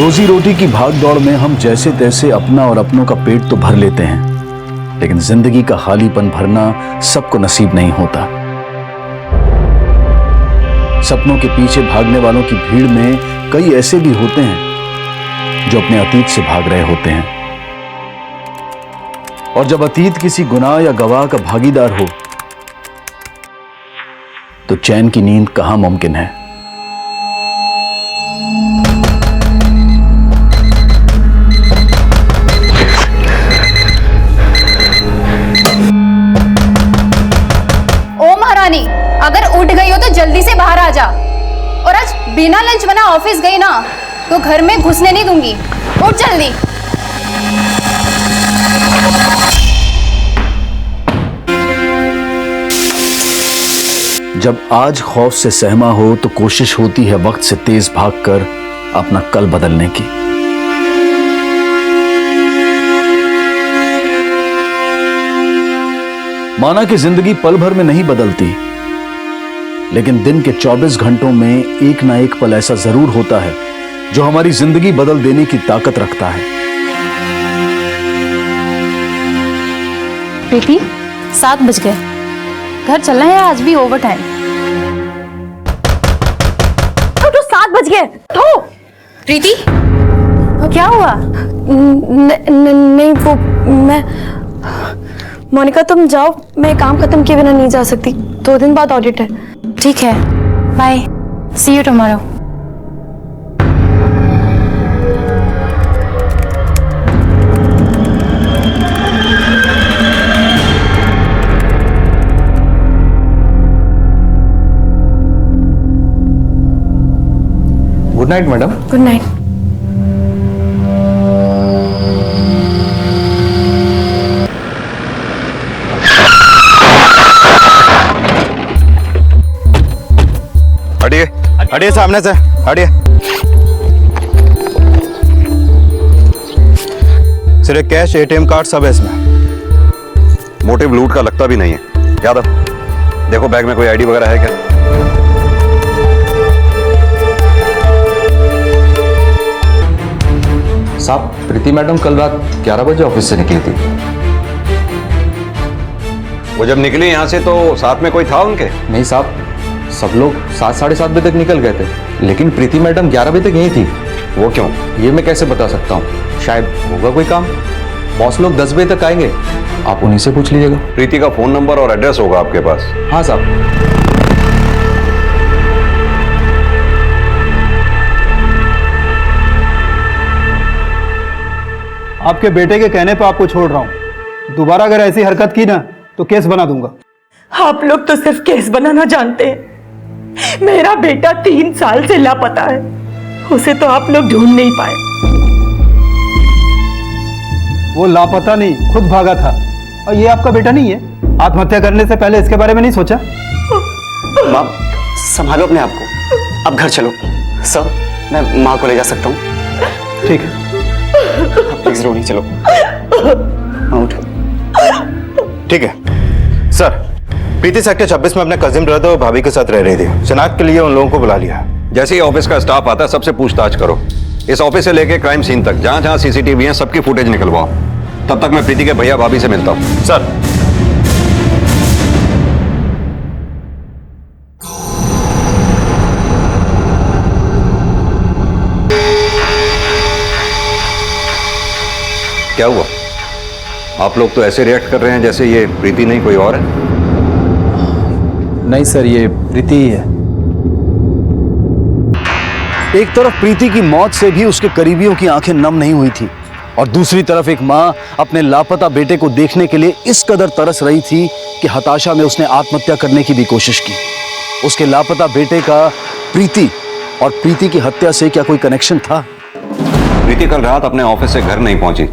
रोजी रोटी की भाग दौड़ में हम जैसे तैसे अपना और अपनों का पेट तो भर लेते हैं, लेकिन जिंदगी का खालीपन भरना सबको नसीब नहीं होता। सपनों के पीछे भागने वालों की भीड़ में कई ऐसे भी होते हैं जो अपने अतीत से भाग रहे होते हैं, और जब अतीत किसी गुनाह या गवाह का भागीदार हो तो चैन की नींद कहां मुमकिन है। अगर उठ गई हो तो जल्दी से बाहर आ जा, और आज बिना लंच बना ऑफिस गई ना तो घर में घुसने नहीं दूंगी। उठ जल्दी। जब आज खौफ से सहमा हो तो कोशिश होती है वक्त से तेज भागकर अपना कल बदलने की। माना कि जिंदगी पल भर में नहीं बदलती, लेकिन दिन के 24 घंटों में एक ना एक पल ऐसा जरूर होता है जो हमारी जिंदगी बदल देने की ताकत रखता है। प्रीति, 7 बज गए, घर चलना है, आज भी ओवर टाइम। तो 7 बज गए तो। प्रीति, क्या हुआ? नहीं वो मैं, मोनिका तुम जाओ, मैं काम खत्म किए बिना नहीं जा सकती, 2 दिन बाद ऑडिट है। ठीक है, bye, see you tomorrow. Good night madam. Good night. हटिए, हटिए सामने से, हटिए। सिर्फ कैश, एटीएम कार्ड सब है इसमें। मोटिव लूट का लगता भी नहीं है। यादव, देखो बैग में कोई आईडी वगैरह है क्या? साहब, प्रीति मैडम कल रात 11 बजे ऑफिस से निकली थी। वो जब निकली यहाँ से तो साथ में कोई था उनके? नहीं साहब, सब लोग 7, साढ़े 7 बजे तक निकल गए थे, लेकिन प्रीति मैडम 11 बजे तक यहीं थी। वो क्यों? ये मैं कैसे बता सकता हूँ, शायद होगा कोई काम। बॉस लोग 10 बजे तक आएंगे, आप उन्हीं से पूछ लीजिएगा। प्रीति का फोन नंबर और एड्रेस होगा आपके पास? हाँ साहब। आपके बेटे के कहने पर आपको छोड़ रहा हूं, दोबारा अगर ऐसी हरकत की ना तो केस बना दूंगा। आप लोग तो सिर्फ केस बनाना जानते हैं। मेरा बेटा 3 साल से लापता है, उसे तो आप लोग ढूंढ नहीं पाए। वो लापता नहीं, खुद भागा था। और ये आपका बेटा नहीं है? आत्महत्या करने से पहले इसके बारे में नहीं सोचा? माँ, संभालो अपने आप को, अब घर चलो। सर, मैं माँ को ले जा सकता हूँ? ठीक है, प्लीज रोनी, चलो। उठो। ठीक है सर। प्रीति सेक्टर 26 में अपने कजिन ब्रदर और भाभी के साथ रह रही थी। शिनाख्त के लिए उन लोगों को बुला लिया। जैसे ही ऑफिस का स्टाफ आता है सबसे पूछताछ करो। इस ऑफिस से लेके क्राइम सीन तक जहां जहां सीसीटीवी है सबकी फुटेज निकलवाओ। तब तक मैं प्रीति के भैया भाभी से मिलता हूं। सर। क्या हुआ? आप लोग तो ऐसे रिएक्ट कर रहे हैं जैसे ये प्रीति नहीं कोई और है। नहीं सर, ये प्रीति ही है। एक तरफ प्रीति की मौत से भी उसके करीबियों की आंखें नम नहीं हुई थी, और दूसरी तरफ एक मां अपने लापता बेटे को देखने के लिए इस कदर तरस रही थी कि हताशा में उसने आत्महत्या करने की भी कोशिश की। उसके लापता बेटे का प्रीति और प्रीति की हत्या से क्या कोई कनेक्शन था? प्रीति कल रात अपने ऑफिस से घर नहीं पहुंची।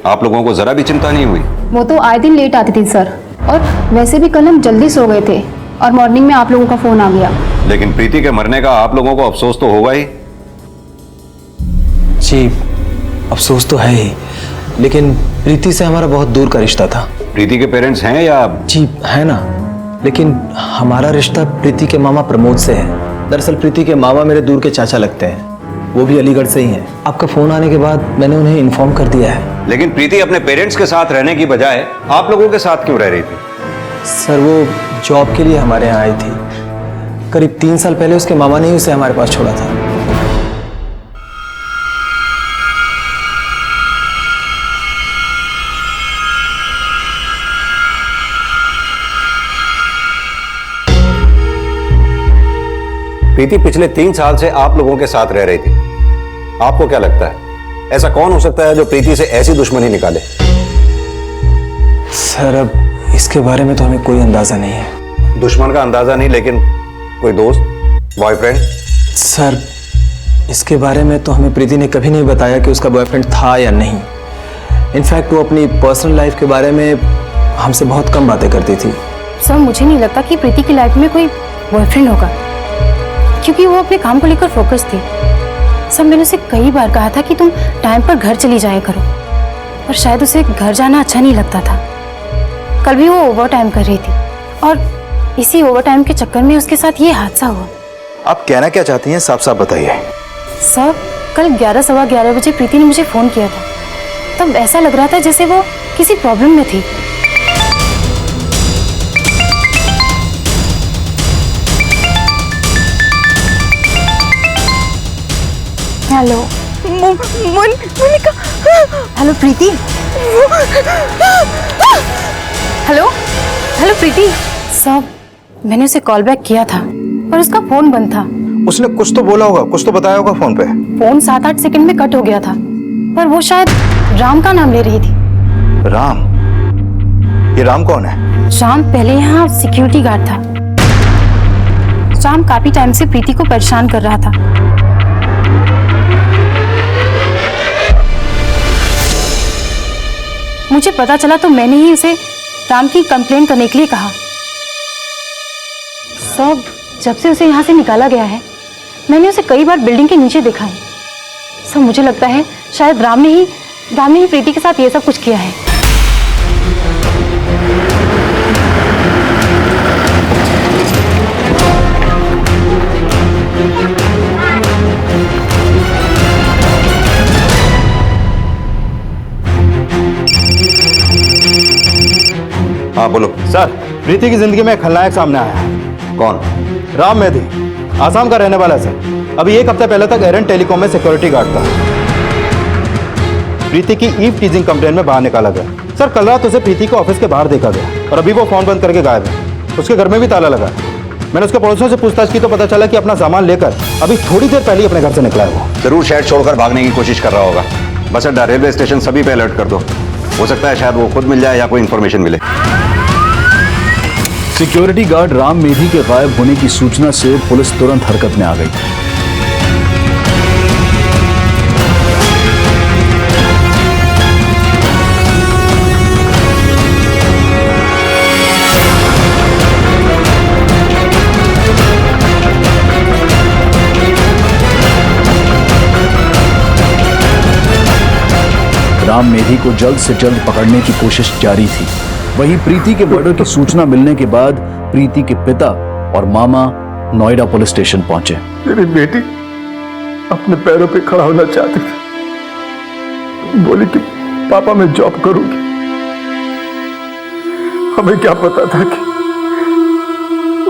आप लोगों को जरा भी चिंता नहीं हुई? वो तो आए दिन लेट आती थी सर, और वैसे भी कल हम जल्दी सो गए थे और मॉर्निंग में आप लोगों का फोन आ गया। लेकिन प्रीति के मरने का आप लोगों को अफसोस तो होगा ही। जी, अफसोस तो है ही, लेकिन प्रीति से हमारा बहुत दूर का रिश्ता था। प्रीति के पेरेंट्स हैं या? जी है ना, लेकिन हमारा रिश्ता प्रीति के मामा प्रमोद से है। दरअसल प्रीति के मामा मेरे दूर के चाचा लगते हैं। वो भी अलीगढ़ से ही हैं। आपका फ़ोन आने के बाद मैंने उन्हें इन्फॉर्म कर दिया है। लेकिन प्रीति अपने पेरेंट्स के साथ रहने की बजाय आप लोगों के साथ क्यों रह रही थी? सर वो जॉब के लिए हमारे यहाँ आई थी। करीब 3 साल पहले उसके मामा ने ही उसे हमारे पास छोड़ा था। प्रीति पिछले 3 साल से आप लोगों के साथ रह रही थी। आपको क्या लगता है ऐसा कौन हो सकता है जो प्रीति से ऐसी दुश्मनी निकाले? सर अब इसके बारे में तो हमें कोई अंदाजा नहीं है। दुश्मन का अंदाजा नहीं, लेकिन कोई दोस्त, बॉयफ्रेंड? सर इसके बारे में तो हमें प्रीति ने कभी नहीं बताया कि उसका बॉयफ्रेंड था या नहीं। इनफैक्ट वो अपनी पर्सनल लाइफ के बारे में हमसे बहुत कम बातें करती थी। सर मुझे नहीं लगता कि प्रीति की लाइफ में कोई बॉयफ्रेंड होगा, क्योंकि वो अपने काम को लेकर फोकस थी। सब मैंने उसे कई बार कहा था कि तुम टाइम पर घर चली जाया करो, पर शायद उसे घर जाना अच्छा नहीं लगता था। कल भी वो ओवर टाइम कर रही थी और इसी ओवर टाइम के चक्कर में उसके साथ ये हादसा हुआ। आप कहना क्या चाहती हैं, साफ साफ बताइए। सर कल 11 सवा 11 बजे प्रीति ने मुझे फोन किया था। तब ऐसा लग रहा था जैसे वो किसी प्रॉब्लम में थी। हेलो मोनिका। हेलो प्रीति। हेलो हेलो प्रीति। सब मैंने उसे कॉल बैक किया था पर उसका फोन बंद था। उसने कुछ तो बोला होगा, कुछ तो बताया होगा फोन पे। फोन 7-8 सेकंड में कट हो गया था, पर वो शायद राम का नाम ले रही थी। राम? ये राम कौन है? राम पहले यहाँ सिक्योरिटी गार्ड था। राम काफी टाइम से प्रीति को परेशान कर रहा था। मुझे पता चला तो मैंने ही उसे राम की कंप्लेंट करने के लिए कहा। सब जब से उसे यहाँ से निकाला गया है मैंने उसे कई बार बिल्डिंग के नीचे देखा है। सब मुझे लगता है शायद राम ने ही प्रीति के साथ ये सब कुछ किया है। हाँ बोलो। सर प्रीति की जिंदगी में एक खलनायक सामने आया है। कौन? राम मेहदी, आसाम का रहने वाला है सर। अभी 1 हफ्ते पहले तक एरन टेलीकॉम में सिक्योरिटी गार्ड था। प्रीति की ईव टीजिंग कंप्लेंट में बाहर निकाला गया। सर कल रात उसे प्रीति को ऑफिस के बाहर देखा गया और अभी वो फोन बंद करके गायब है। उसके घर में भी ताला लगा है। मैंने उसके पड़ोसियों से पूछताछ की तो पता चला कि अपना सामान लेकर अभी थोड़ी देर पहले ही अपने घर से निकला है वो। जरूर शहर छोड़कर भागने की कोशिश कर रहा होगा। बस अड्डा, रेलवे स्टेशन सभी पे अलर्ट कर दो। हो सकता है शायद वो खुद मिल जाए या कोई इंफॉर्मेशन मिले। सिक्योरिटी गार्ड राम मेधी के गायब होने की सूचना से पुलिस तुरंत हरकत में आ गई। राम मेधी को जल्द से जल्द पकड़ने की कोशिश जारी थी। वहीं प्रीति के मर्डर की सूचना मिलने के बाद प्रीति के पिता और मामा नोएडा पुलिस स्टेशन पहुंचे। मेरी बेटी अपने पैरों पे खड़ा होना चाहती थी। बोली कि पापा मैं जॉब करूंगी। हमें क्या पता था कि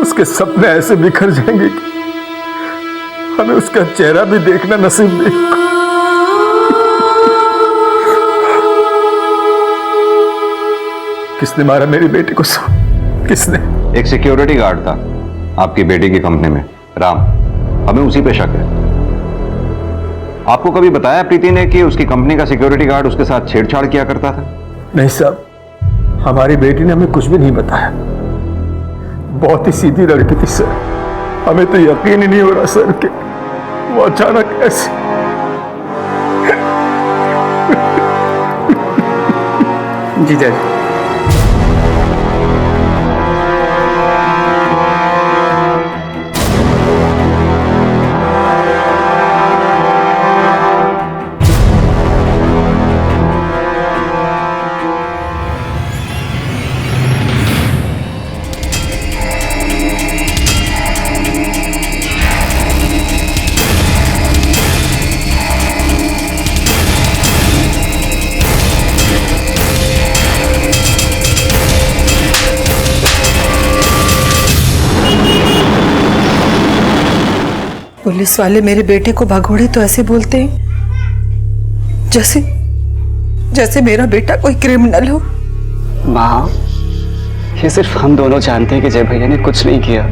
उसके सपने ऐसे बिखर जाएंगे कि हमें उसका चेहरा भी देखना नसीब नहीं होगा। किसने मारा मेरी बेटी को? किसने? एक सिक्योरिटी गार्ड था आपकी बेटी की कंपनी में, राम। हमें उसी पे शक है। आपको कभी बताया प्रीति ने कि उसकी कंपनी का सिक्योरिटी गार्ड उसके साथ छेड़छाड़ किया करता था? नहीं साहब, हमारी बेटी ने हमें कुछ भी नहीं बताया। बहुत ही सीधी लड़की थी सर। हमें तो यकीन ही नहीं हो रहा सर कि वो अचानक ऐसे। जी जज। पुलिस वाले मेरे बेटे को भगोड़े तो ऐसे बोलते हैं जैसे जैसे मेरा बेटा कोई क्रिमिनल हो। माँ, ये सिर्फ हम दोनों जानते हैं कि जय भैया ने कुछ नहीं किया,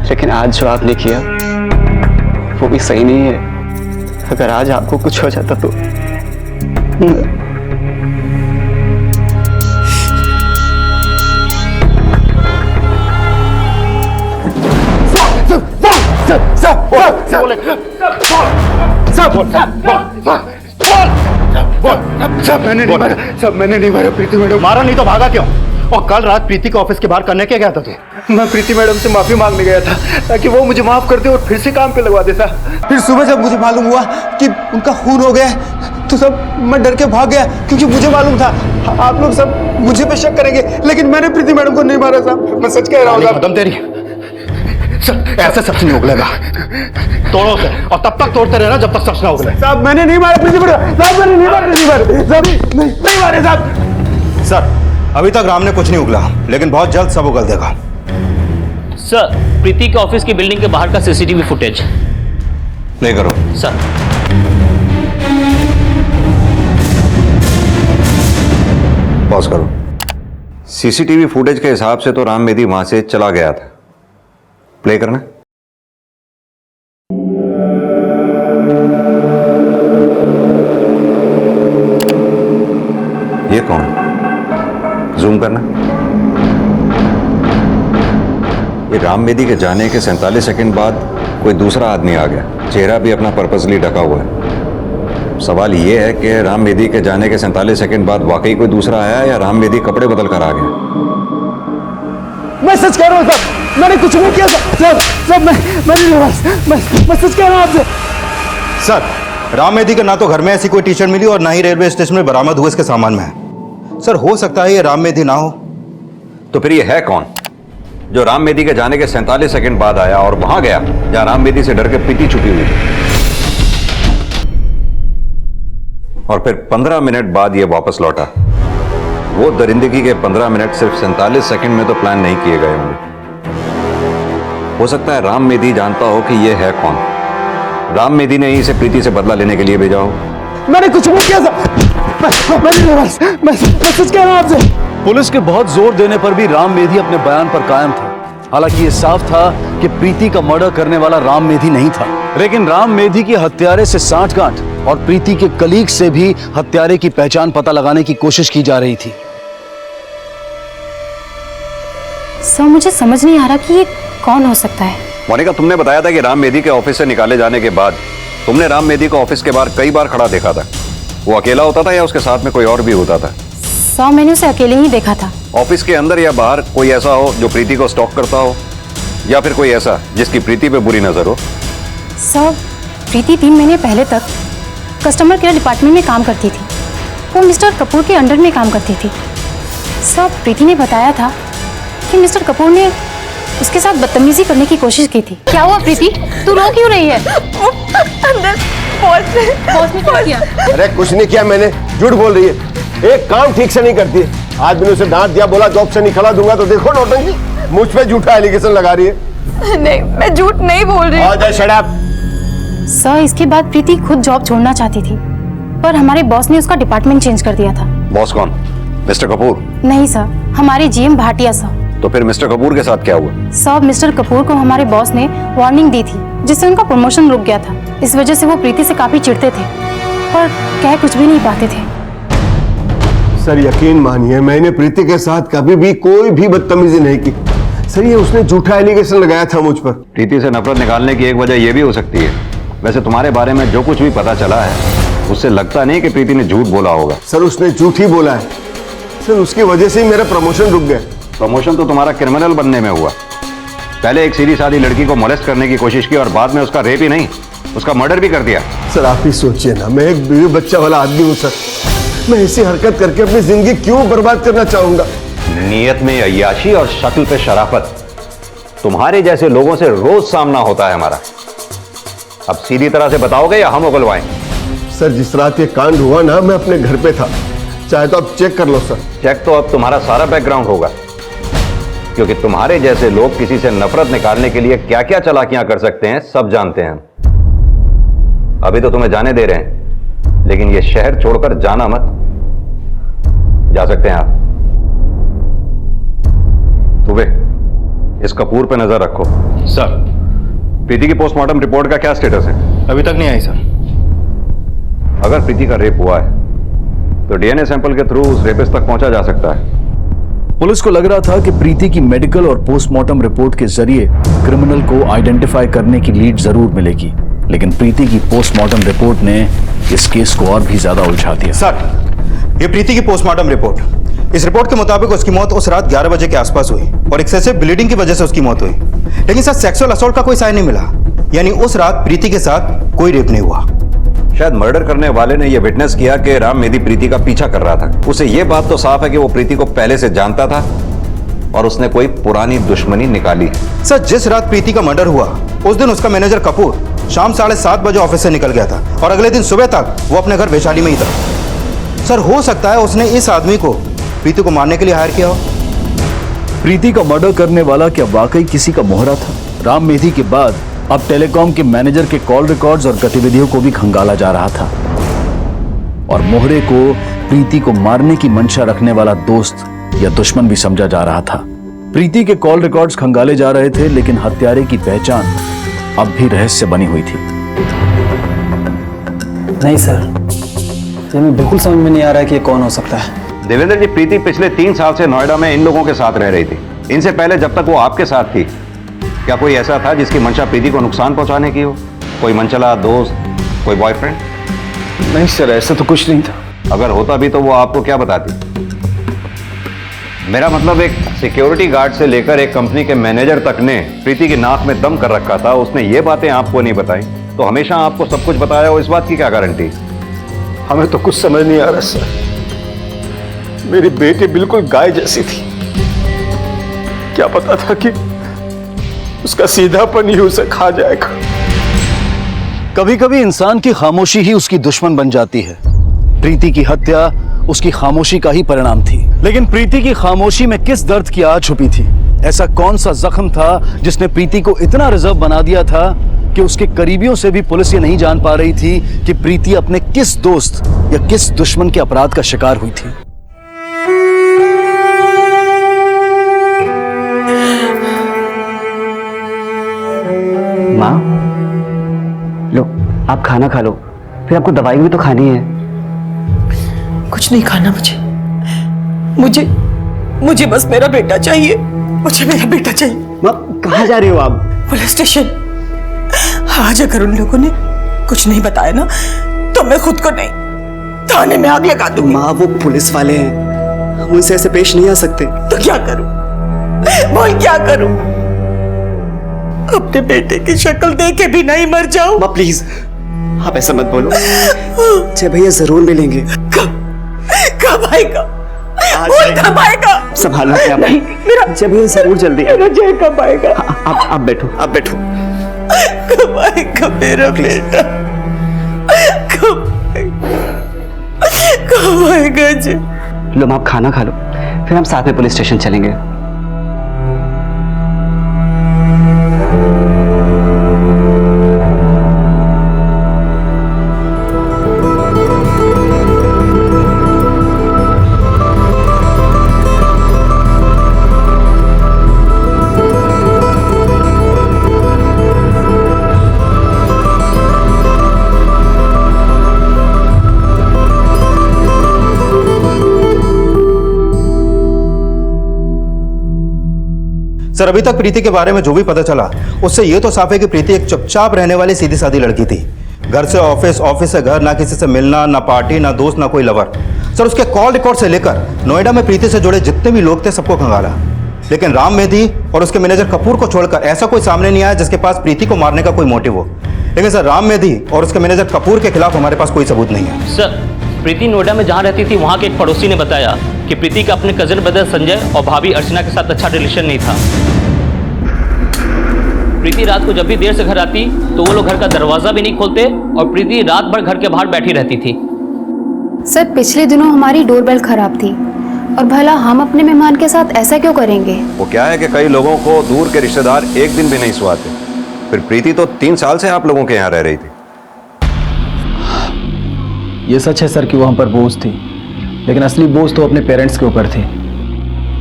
लेकिन आज जो आपने किया वो भी सही नहीं है। अगर आज आपको कुछ हो जाता तो मैंने नहीं मारा प्रीति मैडम। मारा नहीं तो भागा क्यों? और कल रात प्रीति के ऑफिस के बाहर करने क्या गया था तू? मैं प्रीति मैडम से माफी मांगने गया था ताकि वो मुझे माफ कर दे और फिर से काम पे लगवा देता। फिर सुबह जब मुझे मालूम हुआ कि उनका खून हो गया तो सब मैं डर के भाग गया, क्योंकि मुझे मालूम था आप लोग सब मुझे पे शक करेंगे, लेकिन मैंने प्रीति मैडम को नहीं मारा साहब। मैं सच कह रहा हूँ। खत्म तेरी सर, ऐसे सच नहीं उगलेगा। तोड़ो से, और तब तक तोड़ते रहना जब तक सच ना उगले। साहब मैंने नहीं मारा प्रीति मैडम, साहब मैंने नहीं मारा, नहीं मारे साहब। सर अभी तक राम ने कुछ नहीं उगला, लेकिन बहुत जल्द सब उगल देगा। सर, प्रीति के ऑफिस की बिल्डिंग के बाहर का सीसीटीवी फुटेज प्ले करो। सर, पॉज करो। सीसीटीवी फुटेज के हिसाब से तो राम मेदी वहां से चला गया था। प्ले करना। ये कौन? जूम करना। ये राम मेदी के जाने के 47 सेकंड बाद कोई दूसरा आदमी आ गया, चेहरा भी अपना पर्पसली ढका हुआ है। सवाल ये है कि राम मेदी के जाने के 47 सेकंड बाद वाकई कोई दूसरा आया या राम मेदी कपड़े बदल कर आ गया? मैं सच कह रहा हूँ सर, मैंने कुछ नहीं किया सर, मैं सच कह रहा हूँ आपसे। सर राम मेदी के ना तो घर में ऐसी कोई टी शर्ट मिली और ना ही रेलवे स्टेशन में बरामद हुए इसके सामान में है। सर हो सकता है ये राम मेदी ना हो। तो फिर ये है कौन जो राम मेदी के जाने के 47 सेकंड बाद आया और वहां गया जहां राम मेदी से डर के प्रीति छुपी हुई थी, और फिर 15 मिनट बाद ये वापस लौटा? वो दरिंदगी के 15 मिनट सिर्फ 47 सेकंड में तो प्लान नहीं किए गए होंगे। हो सकता है राम मेदी जानता हो कि ये है कौन। राम मेदी ने ही इसे प्रीति से बदला लेने के लिए भेजा हो। मैंने कुछ नहीं किया सर, मैं सच कह रहा हूं आपसे। पुलिस के बहुत जोर देने पर भी राम मेधी अपने बयान पर कायम था। हालांकि ये साफ था कि प्रीति का मर्डर करने वाला राम मेधी नहीं था, लेकिन राम मेधी की हत्यारे से सांठगांठ और प्रीति के कलीग से भी हत्यारे की पहचान पता लगाने की कोशिश की जा रही थी। सर मुझे समझ नहीं आ रहा कि ये कौन हो सकता है। मोनिका, तुमने बताया था कि राम मेदी के ऑफिस से निकाले जाने के बाद तुमने राम मेदी को ऑफिस के बाहर कई बार खड़ा देखा था। वो अकेला होता था या उसके साथ में कोई और भी होता था? सर मैंने उसे अकेले ही देखा था। ऑफिस के अंदर या बाहर कोई ऐसा हो जो प्रीति को स्टॉक करता हो, या फिर कोई ऐसा जिसकी प्रीति पे बुरी नजर हो? सर प्रीति 3 महीने पहले तक कस्टमर केयर डिपार्टमेंट में काम करती थी। वो मिस्टर कपूर के अंडर में काम करती थी। सर प्रीति ने बताया था कि मिस्टर कपूर ने उसके साथ बदतमीजी करने की कोशिश की थी। क्या हुआ प्रीति, तू रो क्यों रही है? अंदर बॉस ने क्या किया? अरे कुछ नहीं किया मैंने, झूठ बोल रही है। एक काम ठीक से नहीं करती है। आज मैंने उसे डांट दिया, बोला जॉब से नहीं खड़ा दूंगा, तो देखो नौटंकी मुझ पे झूठा एलिगेशन लगा रही है। नहीं मैं झूठ नहीं बोल रही हूँ। Shut up. सर इसके बाद प्रीति खुद जॉब छोड़ना चाहती थी, पर हमारे बॉस ने उसका डिपार्टमेंट चेंज कर दिया था। बॉस कौन? मिस्टर कपूर? नहीं सर, हमारे जीएम भाटिया सर। तो फिर मिस्टर कपूर के साथ क्या हुआ? सर मिस्टर कपूर को हमारे बॉस ने वार्निंग दी थी, जिससे उनका प्रमोशन रुक गया था। इस वजह से वो प्रीति से काफी चिढ़ते थे, पर कह कुछ भी नहीं पाते थे। सर यकीन मानिए मैंने प्रीति के साथ कभी भी कोई भी बदतमीजी नहीं की। सर ये उसने झूठा एलिगेशन लगाया था मुझ पर। प्रीति से नफरत निकालने की एक वजह यह भी हो सकती है। वैसे तुम्हारे बारे में जो कुछ भी पता चला है उससे लगता नहीं कि प्रीति ने झूठ बोला होगा। सर उसने झूठ ही बोला है। सर उसकी वजह से ही मेरा प्रमोशन रुक गया। प्रमोशन तो तुम्हारा क्रिमिनल बनने में हुआ। पहले एक सीधी सादी लड़की को मोलेस्ट करने की कोशिश की और बाद में उसका रेप ही नहीं, उसका मर्डर भी कर दिया। सर आप ही सोचिए ना, मैं एक बीवी बच्चा वाला आदमी हूँ सर। मैं ऐसी हरकत करके अपनी जिंदगी क्यों बर्बाद करना चाहूंगा? नीयत में अय्याशी और शक्ल पे शराफत, तुम्हारे जैसे लोगों से रोज सामना होता है हमारा। अब सीधी तरह से बताओगे या हम उगलवाएं? सर जिस रात ये कांड हुआ ना, मैं अपने घर पे था। चाहे तो आप चेक कर लो सर। चेक तो अब तुम्हारा सारा बैकग्राउंड होगा। क्योंकि तुम्हारे जैसे लोग किसी से नफरत निकालने के लिए क्या क्या चालाकियां कर सकते हैं सब जानते हैं। अभी तो तुम्हें जाने दे रहे हैं, लेकिन ये शहर छोड़कर जाना मत। जा सकते हैं आप। दुबे, इस कपूर पे नजर रखो। सर। प्रीति की पोस्टमार्टम रिपोर्ट का क्या स्टेटस है? अभी तक नहीं आई सर। अगर प्रीति का रेप हुआ है तो डीएनए सैंपल के थ्रू उस रेपिस्ट तक पहुंचा जा सकता है। पुलिस को लग रहा था कि प्रीति की मेडिकल और पोस्टमार्टम रिपोर्ट के जरिए क्रिमिनल को आइडेंटिफाई करने की लीड जरूर मिलेगी, लेकिन प्रीति की पोस्टमार्टम रिपोर्ट ने इस केस को और भी ज्यादा उलझा दिया। सर, ये प्रीति की पोस्टमार्टम रिपोर्ट, इस रिपोर्ट के मुताबिक उसकी मौत उस रात 11 बजे के आसपास हुई और एक्सेसिव ब्लीडिंग की वजह से उसकी मौत हुई। लेकिन सर, सेक्सुअल असॉल्ट का कोई साइन नहीं मिला, यानी उस रात प्रीति के साथ कोई रेप नहीं हुआ। शायद मर्डर करने वाले ने यह विटनेस किया कि राम मेदी प्रीति का पीछा कर रहा था। उसे यह बात तो साफ है कि वो प्रीति को पहले से जानता था और उसने कोई पुरानी दुश्मनी निकाली। सर, जिस रात प्रीति का मर्डर हुआ उस दिन उसका मैनेजर कपूर शाम 7:30 बजे ऑफिस से निकल गया था और अगले दिन सुबह तक वो अपने घर वैशाली में ही था। सर, हो सकता है उसने इस आदमी को प्रीति को मारने के लिए हायर किया हो। प्रीति का मर्डर करने वाला क्या वाकई किसी का मोहरा था? राम मेधी के बाद अब टेलीकॉम के मैनेजर के कॉल रिकॉर्ड्स और गतिविधियों को भी खंगाला जा रहा था और मोहरे को प्रीति को मारने की मंशा रखने वाला दोस्त या दुश्मन भी समझा जा रहा था। प्रीति के कॉल रिकॉर्ड्स खंगाले जा रहे थे, लेकिन हत्यारे की पहचान अब भी रहस्य बनी हुई थी। नहीं सर, ये हमें बिल्कुल समझ में नहीं आ रहा है कि ये कौन हो सकता है। देवेंद्र जी, प्रीति पिछले 3 साल से नोएडा में इन लोगों के साथ रह रही थी। इनसे पहले जब तक वो आपके साथ थी, क्या कोई ऐसा था जिसकी मंशा प्रीति को नुकसान पहुंचाने की हो? कोई मनचला दोस्त, कोई बॉयफ्रेंड? नहीं सर, ऐसा तो कुछ नहीं था। अगर होता भी तो वो आपको क्या बताती? मेरा मतलब, एक सिक्योरिटी गार्ड से लेकर एक कंपनी के मैनेजर तक ने प्रीति की नाक में दम कर रखा था। उसने ये बातें आपको नहीं बताई तो हमेशा आपको सब कुछ बताया हो, इस बात की क्या गारंटी? हमें तो कुछ समझ नहीं आ रहा सर। मेरी बेटी बिल्कुल गाय जैसी थी। क्या पता था कि उसका सीधापन ही उसे खा जाएगा। कभी कभी इंसान की खामोशी ही उसकी दुश्मन बन जाती है। प्रीति की हत्या उसकी खामोशी का ही परिणाम थी, लेकिन प्रीति की खामोशी में किस दर्द की आग छुपी थी? ऐसा कौन सा जख्म था जिसने प्रीति को इतना रिजर्व बना दिया था कि उसके करीबियों से भी पुलिस ये नहीं जान पा रही थी कि प्रीति अपने किस दोस्त या किस दुश्मन के अपराध का शिकार हुई थी? माँ, लो आप खाना खा लो, फिर आपको दवाई भी तो खानी है। कुछ नहीं खाना मुझे मुझे बस मेरा बेटा चाहिए। मुझे मेरा बेटा चाहिए। माँ, कहाँ जा रही हो आप? Police station. आज अगर उन लोगों ने कुछ नहीं बताया ना तो मैं खुद को नहीं, थाने में आग लगा दूंगी। माँ, वो पुलिस वाले हैं, हम उनसे ऐसे पेश नहीं आ सकते। तो क्या करूं? बोल क्या करूं? अपने बेटे की शक्ल देखे भी नहीं मर जाऊं? माँ प्लीज, आप ऐसा मत बोलो। जय भैया जरूर मिलेंगे। कब आएगा? कब आएगा? संभालना क्या? नहीं, मेरा जय भैया जरूर जल्दी। मेरा जय कब आएगा? आप बैठो, आप बैठो। कब आएगा मेरा बेटा? कब आएगा जय? लो आप खाना खा लो, फिर हम साथ में पुलिस स्टेशन चलेंगे। सर, अभी तक प्रीति के बारे में जो भी पता चला उससे ये तो साफ है कि प्रीति एक चुपचाप रहने वाली सीधी सादी लड़की थी। घर से ऑफिस, ऑफिस से घर, ना किसी से मिलना, ना पार्टी, ना दोस्त, ना कोई लवर। सर, उसके कॉल रिकॉर्ड से लेकर नोएडा में प्रीति से जुड़े जितने भी लोग थे सबको खंगाला, लेकिन राम मेधी और उसके मैनेजर कपूर को छोड़कर ऐसा कोई सामने नहीं आया जिसके पास प्रीति को मारने का कोई मोटिव हो। लेकिन सर, राम मेधी और उसके मैनेजर कपूर के खिलाफ हमारे पास कोई सबूत नहीं है। सर, प्रीति नोएडा में जहाँ रहती थी वहाँ के एक पड़ोसी ने बताया कि प्रीति का अपने कजन ब्रदर संजय और भाभी अर्चना के साथ अच्छा रिलेशन नहीं था। प्रीति रात को जब भी देर से घर आती तो वो लोग घर का दरवाजा भी नहीं खोलते और प्रीति रात भर घर के बाहर बैठी रहती थी। सर, पिछले दिनों हमारी डोरबेल खराब थी और भला हम अपने मेहमान के साथ ऐसा क्यों करेंगे? वो क्या है कि कई लोगों को दूर के रिश्तेदार एक दिन भी नहीं सुहाते। फिर प्रीति तो 3 साल से आप लोगों के यहाँ रह रही थी। ये सच है सर कि वो हम पर बोझ थी, लेकिन असली बोझ तो अपने पेरेंट्स के ऊपर थी।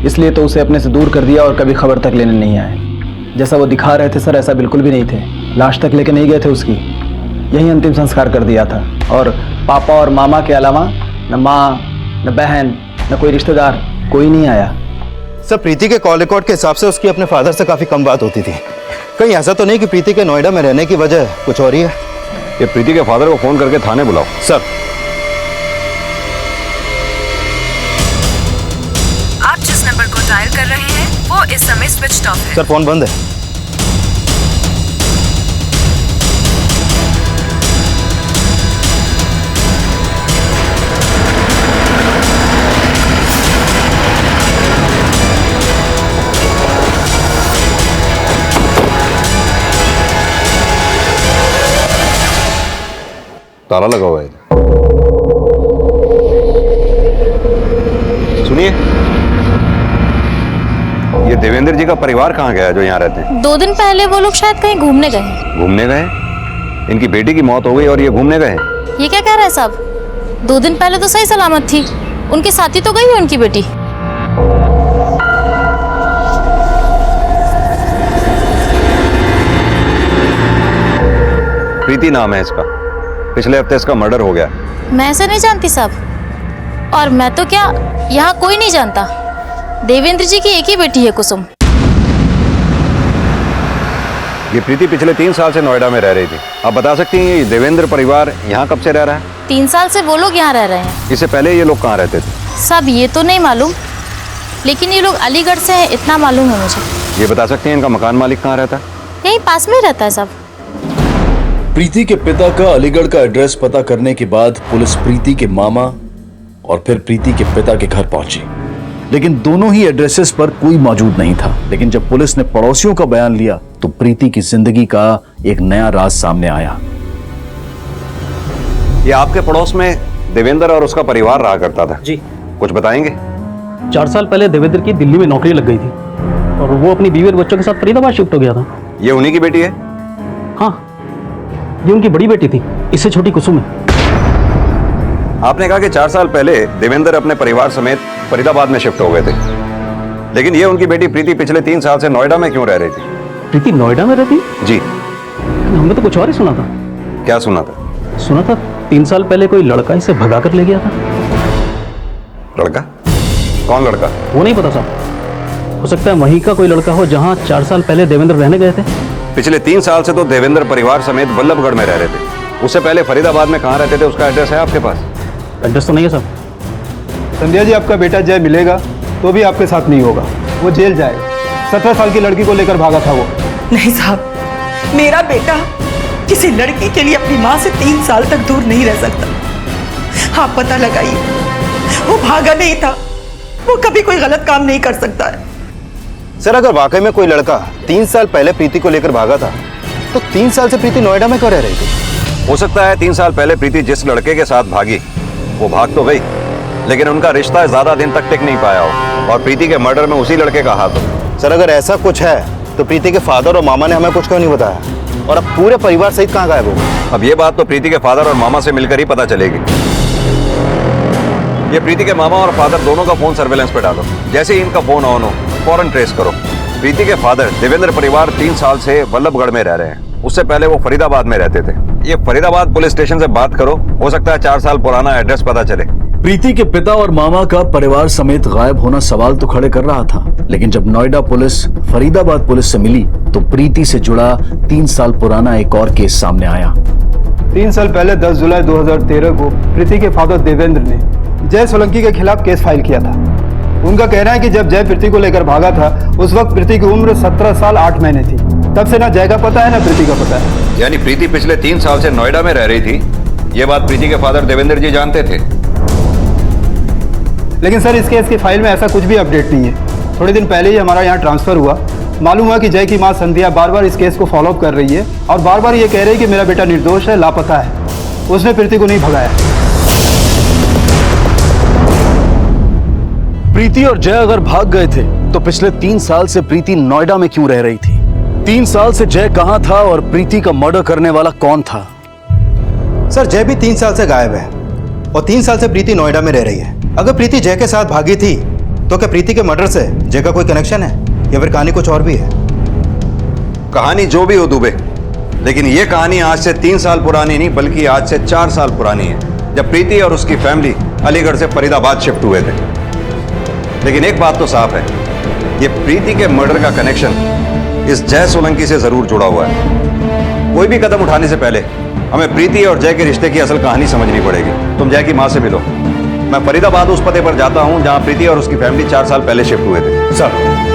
इसलिए तो उसे अपने से दूर कर दिया और कभी खबर तक लेने नहीं आए। जैसा वो दिखा रहे थे सर, ऐसा बिल्कुल भी नहीं थे। लाश तक लेके नहीं गए थे उसकी, यही अंतिम संस्कार कर दिया था। और पापा और मामा के अलावा न माँ, न बहन, न कोई रिश्तेदार, कोई नहीं आया। सर, प्रीति के कॉल रिकॉर्ड के हिसाब से उसकी अपने फादर से काफ़ी कम बात होती थी। कहीं ऐसा तो नहीं कि प्रीति के नोएडा में रहने की वजह कुछ और ही है? ये प्रीति के फादर को फोन करके थाने बुलाओ। सर, आप जिस नंबर को डायल कर रहे हैं वो इस समय स्विच ऑफ है। सर फोन बंद है। ताला लगा हुआ है। सुनिए, ये देवेंद्र जी का परिवार कहाँ गया है जो यहाँ रहते हैं? 2 दिन पहले वो लोग शायद कहीं घूमने गए। घूमने गए? इनकी बेटी की मौत हो गई और ये घूमने गए? ये क्या कह रहे हैं साहब? 2 दिन पहले तो सही सलामत थी, उनके साथी तो गई है उनकी बेटी। प्रीति नाम है इसका। पिछले हफ्ते इसका मर्डर हो गया। मैं ऐसे नहीं जानती साहब, और मैं तो क्या यहाँ कोई नहीं जानता। देवेंद्र जी की एक ही बेटी है कुसुम। ये प्रीति पिछले 3 साल से नोएडा में रह रही थी। आप बता सकती हैं ये देवेंद्र परिवार यहाँ कब से रह रहा है? 3 साल से वो लोग यहाँ रह रहे हैं। इससे पहले ये लोग कहाँ रहते थे? साहब ये तो नहीं मालूम, लेकिन ये लोग अलीगढ़ से हैं इतना मालूम है मुझे। ये बता सकती हैं इनका मकान मालिक कहाँ रहता है? यहीं पास में ही रहता है साहब। प्रीति के पिता का अलीगढ़ का एड्रेस पता करने के बाद पुलिस प्रीति के मामा और फिर प्रीति के पिता के घर पहुंची, लेकिन दोनों ही एड्रेसेस पर कोई मौजूद नहीं था। लेकिन जब पुलिस ने पड़ोसियों का बयान लिया तो प्रीति की जिंदगी का एक नया राज सामने आया। ये आपके पड़ोस में देवेंद्र और उसका परिवार रहा करता था? जी। कुछ बताएंगे? 4 साल पहले देवेंद्र की दिल्ली में नौकरी लग गई थी और वो अपनी बीवी और बच्चों के साथ फरीदाबाद शिफ्ट हो गया था। ये उन्हीं की बेटी है? हाँ, ये उनकी बड़ी बेटी थी, इससे छोटी कुसुम है। आपने कहा कि 4 साल पहले देवेंद्र अपने परिवार समेत फरीदाबाद में शिफ्ट हो गए थे, लेकिन ये उनकी बेटी प्रीति पिछले 3 साल से नोएडा में क्यों रह रही थी? प्रीति नोएडा में रहती? जी। हमने तो कुछ और ही सुना था। क्या सुना था? सुना था 3 साल पहले कोई लड़का इसे भगा कर ले गया था। लड़का? कौन लड़का? वो नहीं पता साहब, हो सकता है वहीं का कोई लड़का हो जहाँ 4 साल पहले देवेंद्र रहने गए थे। पिछले 3 साल से तो देवेंद्र परिवार समेत वल्लभगढ़ में रह रहे थे। उससे पहले फरीदाबाद में कहाँ रहते थे, उसका एड्रेस है आपके पास? एड्रेस तो नहीं है साहब। संध्या जी, आपका बेटा जय मिलेगा तो भी आपके साथ नहीं होगा, वो जेल जाएगा। 17 साल की लड़की को लेकर भागा था वो। नहीं साहब, मेरा बेटा किसी लड़की के लिए अपनी माँ से 3 साल तक दूर नहीं रह सकता। आप पता लगाइए, वो भागा नहीं था, वो कभी कोई गलत काम नहीं कर सकता है। सर, अगर वाकई में कोई लड़का 3 साल पहले प्रीति को लेकर भागा था तो 3 साल से प्रीति नोएडा में क्यों रह रही थी? हो सकता है 3 साल पहले प्रीति जिस लड़के के साथ भागी वो भाग तो गई, लेकिन उनका रिश्ता ज्यादा दिन तक टिक नहीं पाया हो और प्रीति के मर्डर में उसी लड़के का हाथ हो। सर, अगर ऐसा कुछ है तो प्रीति के फादर और मामा ने हमें कुछ क्यों नहीं बताया, और अब पूरे परिवार सहित कहाँ गायब हो गए? अब ये बात तो प्रीति के फादर और मामा से मिलकर ही पता चलेगी। ये प्रीति के मामा और फादर दोनों का फोन सर्वेलेंस पे डालो। जैसे ही इनका फोन ऑन हो फौरन ट्रेस करो। प्रीति के फादर देवेंद्र परिवार 3 साल से वल्लभगढ़ में रह रहे हैं, उससे पहले वो फरीदाबाद में रहते थे। ये फरीदाबाद पुलिस स्टेशन से बात करो, हो सकता है 4 साल पुराना एड्रेस पता चले। प्रीति के पिता और मामा का परिवार समेत गायब होना सवाल तो खड़े कर रहा था, लेकिन जब नोएडा पुलिस फरीदाबाद पुलिस से मिली तो प्रीति से जुड़ा 3 साल पुराना एक और केस सामने आया। 3 साल पहले 10 जुलाई 2013 को प्रीति के फादर देवेंद्र ने जय सोलंकी के खिलाफ केस फाइल किया था। उनका कहना है कि जब जय प्रीति को लेकर भागा था उस वक्त प्रीति की उम्र 17 साल 8 महीने थी। तब से ना जय का पता है ना प्रीति का पता है। यानी प्रीति पिछले 3 साल से नोएडा में रह रही थी, ये बात प्रीति के फादर देवेंद्र जी जानते थे। लेकिन सर, इस केस की फाइल में ऐसा कुछ भी अपडेट नहीं है। थोड़े दिन पहले ही हमारा यहाँ ट्रांसफर हुआ, मालूम हुआ कि जय की माँ संध्या बार बार इस केस को फॉलो अप कर रही है और बार बार ये कह रही है कि मेरा बेटा निर्दोष है, लापता है, उसने प्रीति को नहीं भगाया। प्रीति और जय अगर भाग गए थे तो पिछले 3 साल से प्रीति नोएडा में क्यों रह रही थी? 3 साल से जय कहां था और प्रीति का मर्डर करने वाला कौन था? सर जय भी 3 साल से गायब है और 3 साल से प्रीति नोएडा में रह रही है। अगर प्रीति जय के साथ भागी थी तो क्या प्रीति के मर्डर से जय का कोई कनेक्शन है या फिर कहानी कुछ और भी है? कहानी जो भी हो दुबे, लेकिन ये कहानी आज से 3 साल पुरानी नहीं बल्कि आज से 4 साल पुरानी है, जब प्रीति और उसकी फैमिली अलीगढ़ से फरीदाबाद शिफ्ट हुए थे। लेकिन एक बात तो साफ है, ये प्रीति के मर्डर का कनेक्शन इस जय सोलंकी से जरूर जुड़ा हुआ है। कोई भी कदम उठाने से पहले हमें प्रीति और जय के रिश्ते की असल कहानी समझनी पड़ेगी। तुम जय की मां से मिलो, मैं फरीदाबाद उस पते पर जाता हूं जहां प्रीति और उसकी फैमिली 4 साल पहले शिफ्ट हुए थे। सर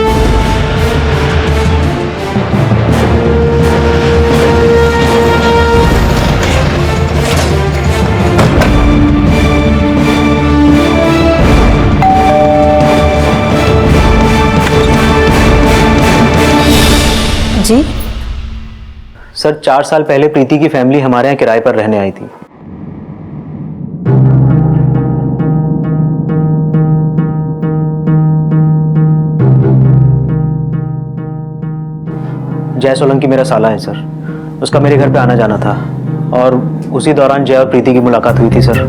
जी सर 4 साल पहले प्रीति की फैमिली हमारे यहाँ किराए पर रहने आई थी। जय सोलंकी मेरा साला है सर, उसका मेरे घर पे आना जाना था और उसी दौरान जय और प्रीति की मुलाकात हुई थी sir.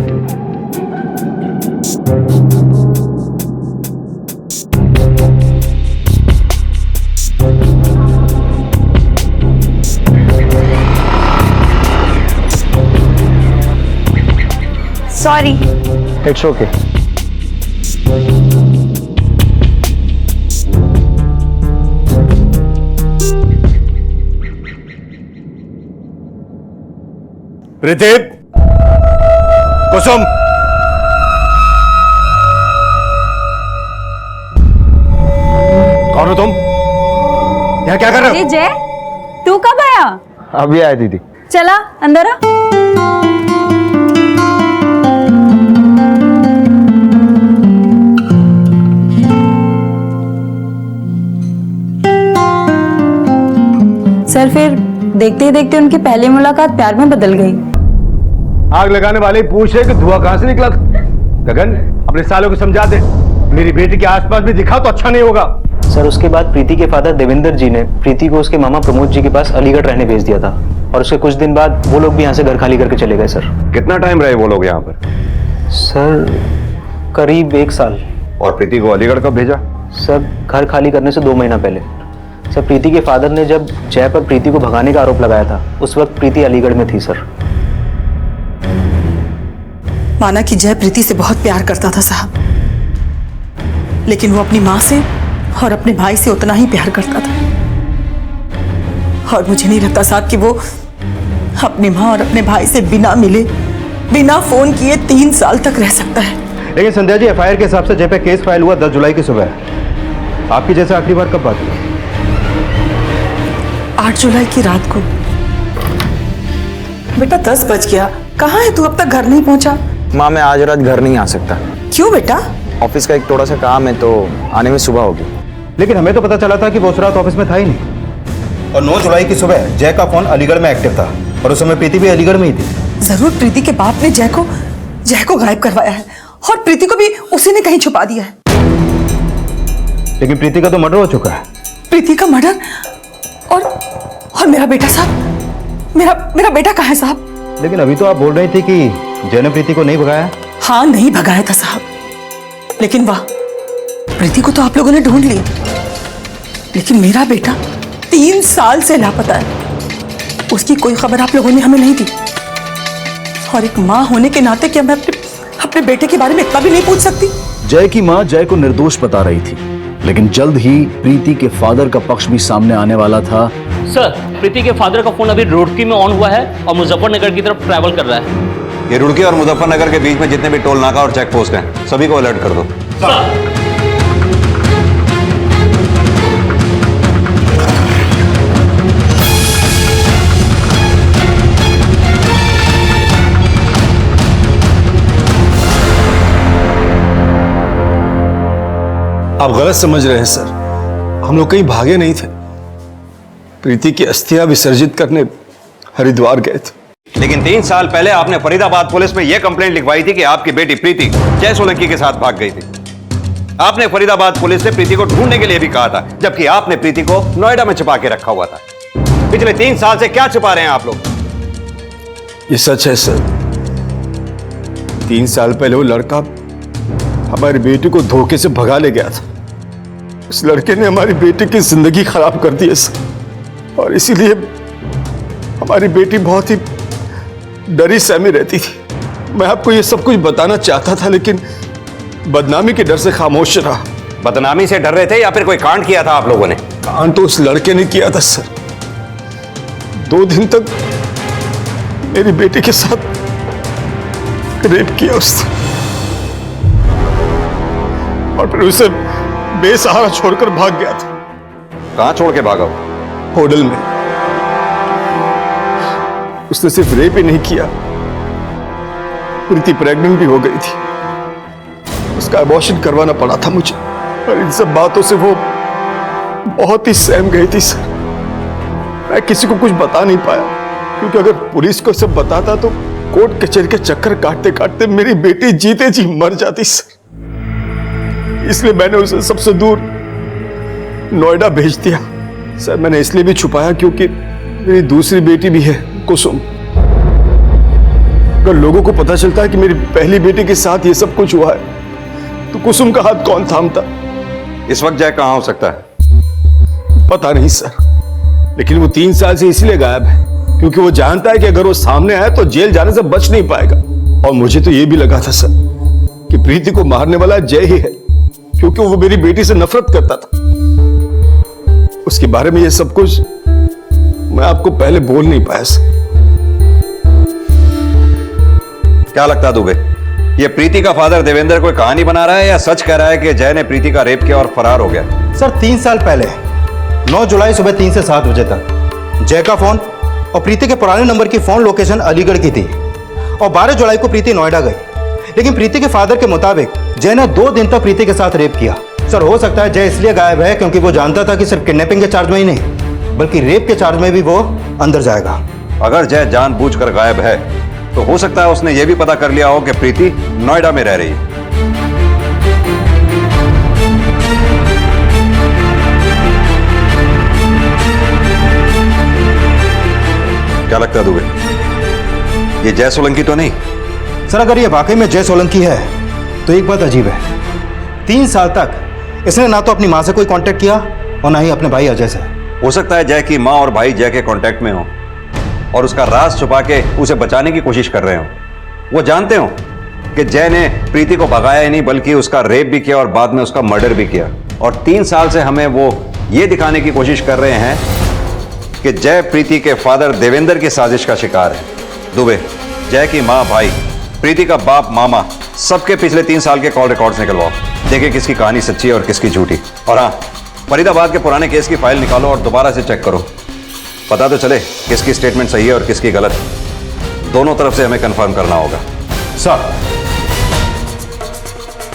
Sorry. It's okay. Preeti, Kusum, कौन हो तुम? यहाँ क्या कर रहे हो? जय, तू कब आया? अभी आया दीदी। चला अंदर आ। सर फिर देखते ही देखते उनकी पहली मुलाकात प्यार में बदल गई। आग लगाने वाले पूछ रहे कि धुआं कहां से निकला। गगन, अपने सालों को समझा दे, मेरी बेटी के आसपास भी दिखा तो अच्छा नहीं होगा। सर उसके बाद प्रीति के फादर देवेंद्र जी ने प्रीति को उसके मामा प्रमोद जी के पास अलीगढ़ रहने भेज दिया था और उसके कुछ दिन बाद वो लोग भी यहाँ से घर खाली करके चले गए सर। कितना टाइम रहे वो लोग यहाँ पर? सर करीब 1 साल। और प्रीति को अलीगढ़ कब भेजा? सर घर खाली करने से 2 महीना पहले। सर प्रीति के फादर ने जब जय पर प्रीति को भगाने का आरोप लगाया था उस वक्त प्रीति अलीगढ़ में थी सर। माना कि जय प्रीति से बहुत प्यार करता था साहब, लेकिन वो अपनी माँ से और अपने भाई से उतना ही प्यार करता था। और मुझे नहीं लगता साहब कि वो अपनी माँ और अपने भाई से बिना मिले, बिना फोन किए 3 साल तक रह सकता है। लेकिन संध्या जी, एफआईआर के हिसाब से जय पे केस फाइल हुआ 10 जुलाई की सुबह। आपकी जैसे आखिरी बार कब बात हुई? 8 जुलाई की रात को। बेटा 10 बज गया, कहाँ है तू? अब तक घर नहीं पहुंचा। माँ मैं आज रात घर नहीं आ सकता। क्यों बेटा? ऑफिस का एक थोड़ा सा काम है तो आने में सुबह होगी। लेकिन हमें तो पता चला था कि वो उस रात ऑफिस में था ही नहीं। और 9 जुलाई की सुबह जय का फोन अलीगढ़ में एक्टिव था और उस समय प्रीति भी अलीगढ़ में ही थी। जरूर प्रीति के बाप ने जय को गायब करवाया है और प्रीति को भी उसी ने कहीं छुपा दिया है। लेकिन प्रीति का तो मर्डर हो चुका है। प्रीति का मर्डर और मेरा बेटा साहब, मेरा बेटा कहाँ है साहब? लेकिन अभी तो आप बोल रही थी कि जय ने प्रीति को नहीं भगाया। हाँ नहीं भगाया था साहब, लेकिन वाह, प्रीति को तो आप लोगों ने ढूंढ लिया, लेकिन मेरा बेटा 3 साल से लापता है। उसकी कोई खबर आप लोगों ने हमें नहीं दी। और एक माँ होने के नाते क्या मैं अपने बेटे के बारे में इतना भी नहीं पूछ सकती? जय की मां जय को निर्दोष बता रही थी, लेकिन जल्द ही प्रीति के फादर का पक्ष भी सामने आने वाला था। सर प्रीति के फादर का फोन अभी रुड़की में ऑन हुआ है और मुजफ्फरनगर की तरफ ट्रैवल कर रहा है। ये रुड़की और मुजफ्फरनगर के बीच में जितने भी टोल नाका और चेक पोस्ट हैं सभी को अलर्ट कर दो। आप गलत समझ रहे हैं सर, हम लोग कहीं भागे नहीं थे। प्रीति की अस्थियां विसर्जित करने हरिद्वार गए थे। लेकिन 3 साल पहले आपने फरीदाबाद पुलिस में यह कंप्लेंट लिखवाई थी कि आपकी बेटी प्रीति जय सोलंकी के साथ भाग गई थी। आपने फरीदाबाद पुलिस से प्रीति को ढूंढने के लिए भी कहा था, जबकि आपने प्रीति को नोएडा में छिपा के रखा हुआ था। पिछले 3 साल से क्या छिपा रहे हैं आप लोग? ये सच है सर। 3 साल पहले वो लड़का हमारी बेटी को धोखे से भगा ले गया था। उस लड़के ने हमारी बेटी की जिंदगी खराब कर दी है सर, और इसीलिए हमारी बेटी बहुत ही डरी सहमी रहती थी। मैं आपको ये सब कुछ बताना चाहता था, लेकिन बदनामी के डर से खामोश रहा। बदनामी से डर रहे थे या फिर कोई कांड किया था आप लोगों ने? कांड तो उस लड़के ने किया था सर। 2 दिन तक मेरी बेटी के साथ रेप किया उसने, और फिर उसे बेसहारा छोड़कर भाग गया था। कहां छोड़ के भागा? होटल में। उसने सिर्फ रेप ही नहीं किया, प्रीति प्रेग्नेंट भी हो गई थी। उसका अबॉर्शन करवाना पड़ा था मुझे, और इन सब बातों से वो बहुत ही सहम गई थी सर। मैं किसी को कुछ बता नहीं पाया, क्योंकि अगर पुलिस को सब बताता तो कोर्ट कचहरी के चक्कर काटते काटते मेरी बेटी जीते जी मर जाती सर। इसलिए मैंने उसे सबसे दूर नोएडा भेज दिया सर। मैंने इसलिए भी छुपाया क्योंकि मेरी दूसरी बेटी भी है, कुसुम। अगर लोगों को पता चलता है कि मेरी पहली बेटी के साथ ये सब कुछ हुआ है, तो कुसुम का हाथ कौन थामता? इस वक्त जय कहां हो सकता है? पता नहीं सर, लेकिन वो 3 साल से इसलिए गायब है क्योंकि वो जानता है कि अगर वो सामने आया तो जेल जाने से बच नहीं पाएगा। और मुझे तो ये भी लगा था सर कि प्रीति को मारने वाला जय ही है, क्योंकि वो मेरी बेटी से नफरत करता था। उसके बारे में ये सब कुछ मैं आपको पहले बोल नहीं पाया सर। क्या लगता है दुबे, ये प्रीति का फादर देवेंद्र कोई कहानी बना रहा है या सच कह रहा है कि जय ने प्रीति का रेप किया और फरार हो गया? सर 3 साल पहले 9 जुलाई सुबह 3 से 7 बजे तक जय का फोन और प्रीति के पुराने नंबर की फोन लोकेशन अलीगढ़ की थी, और 12 जुलाई को प्रीति नोएडा गई। लेकिन प्रीति के फादर के मुताबिक जय ने 2 दिन तक प्रीति के साथ रेप किया। सर हो सकता है जय इसलिए गायब है क्योंकि वो जानता था कि सिर्फ किडनैपिंग के चार्ज में ही नहीं बल्कि रेप के चार्ज में भी वो अंदर जाएगा। अगर जय जानबूझकर गायब है तो हो सकता है उसने ये भी पता कर लिया हो कि प्रीति नोएडा में रह रही है। क्या लगता है दुबे, ये जय सोलंकी तो नहीं? सर अगर ये वाकई में जय सोलंकी है तो एक बात अजीब है। 3 साल तक इसने ना तो अपनी मां से कोई कांटेक्ट किया और ना ही अपने भाई अजय से। हो सकता है जय की मां और भाई जय के कांटेक्ट में हो और उसका राज छुपा के उसे बचाने की कोशिश कर रहे हो। वो जानते हो कि जय ने प्रीति को भगाया ही नहीं बल्कि उसका रेप भी किया और बाद में उसका मर्डर भी किया। और 3 साल से हमें वो ये दिखाने की कोशिश कर रहे हैं कि जय प्रीति के फादर देवेंद्र की साजिश का शिकार है। दुबे, जय की मां, भाई, प्रीति का बाप, मामा, सबके पिछले 3 साल के कॉल रिकॉर्ड्स निकलवाओ। देखें किसकी कहानी सच्ची है और किसकी झूठी। और हाँ, फरीदाबाद के पुराने केस की फाइल निकालो और दोबारा से चेक करो। पता तो चले किसकी स्टेटमेंट सही है और किसकी गलत। दोनों तरफ से हमें कंफर्म करना होगा। सर,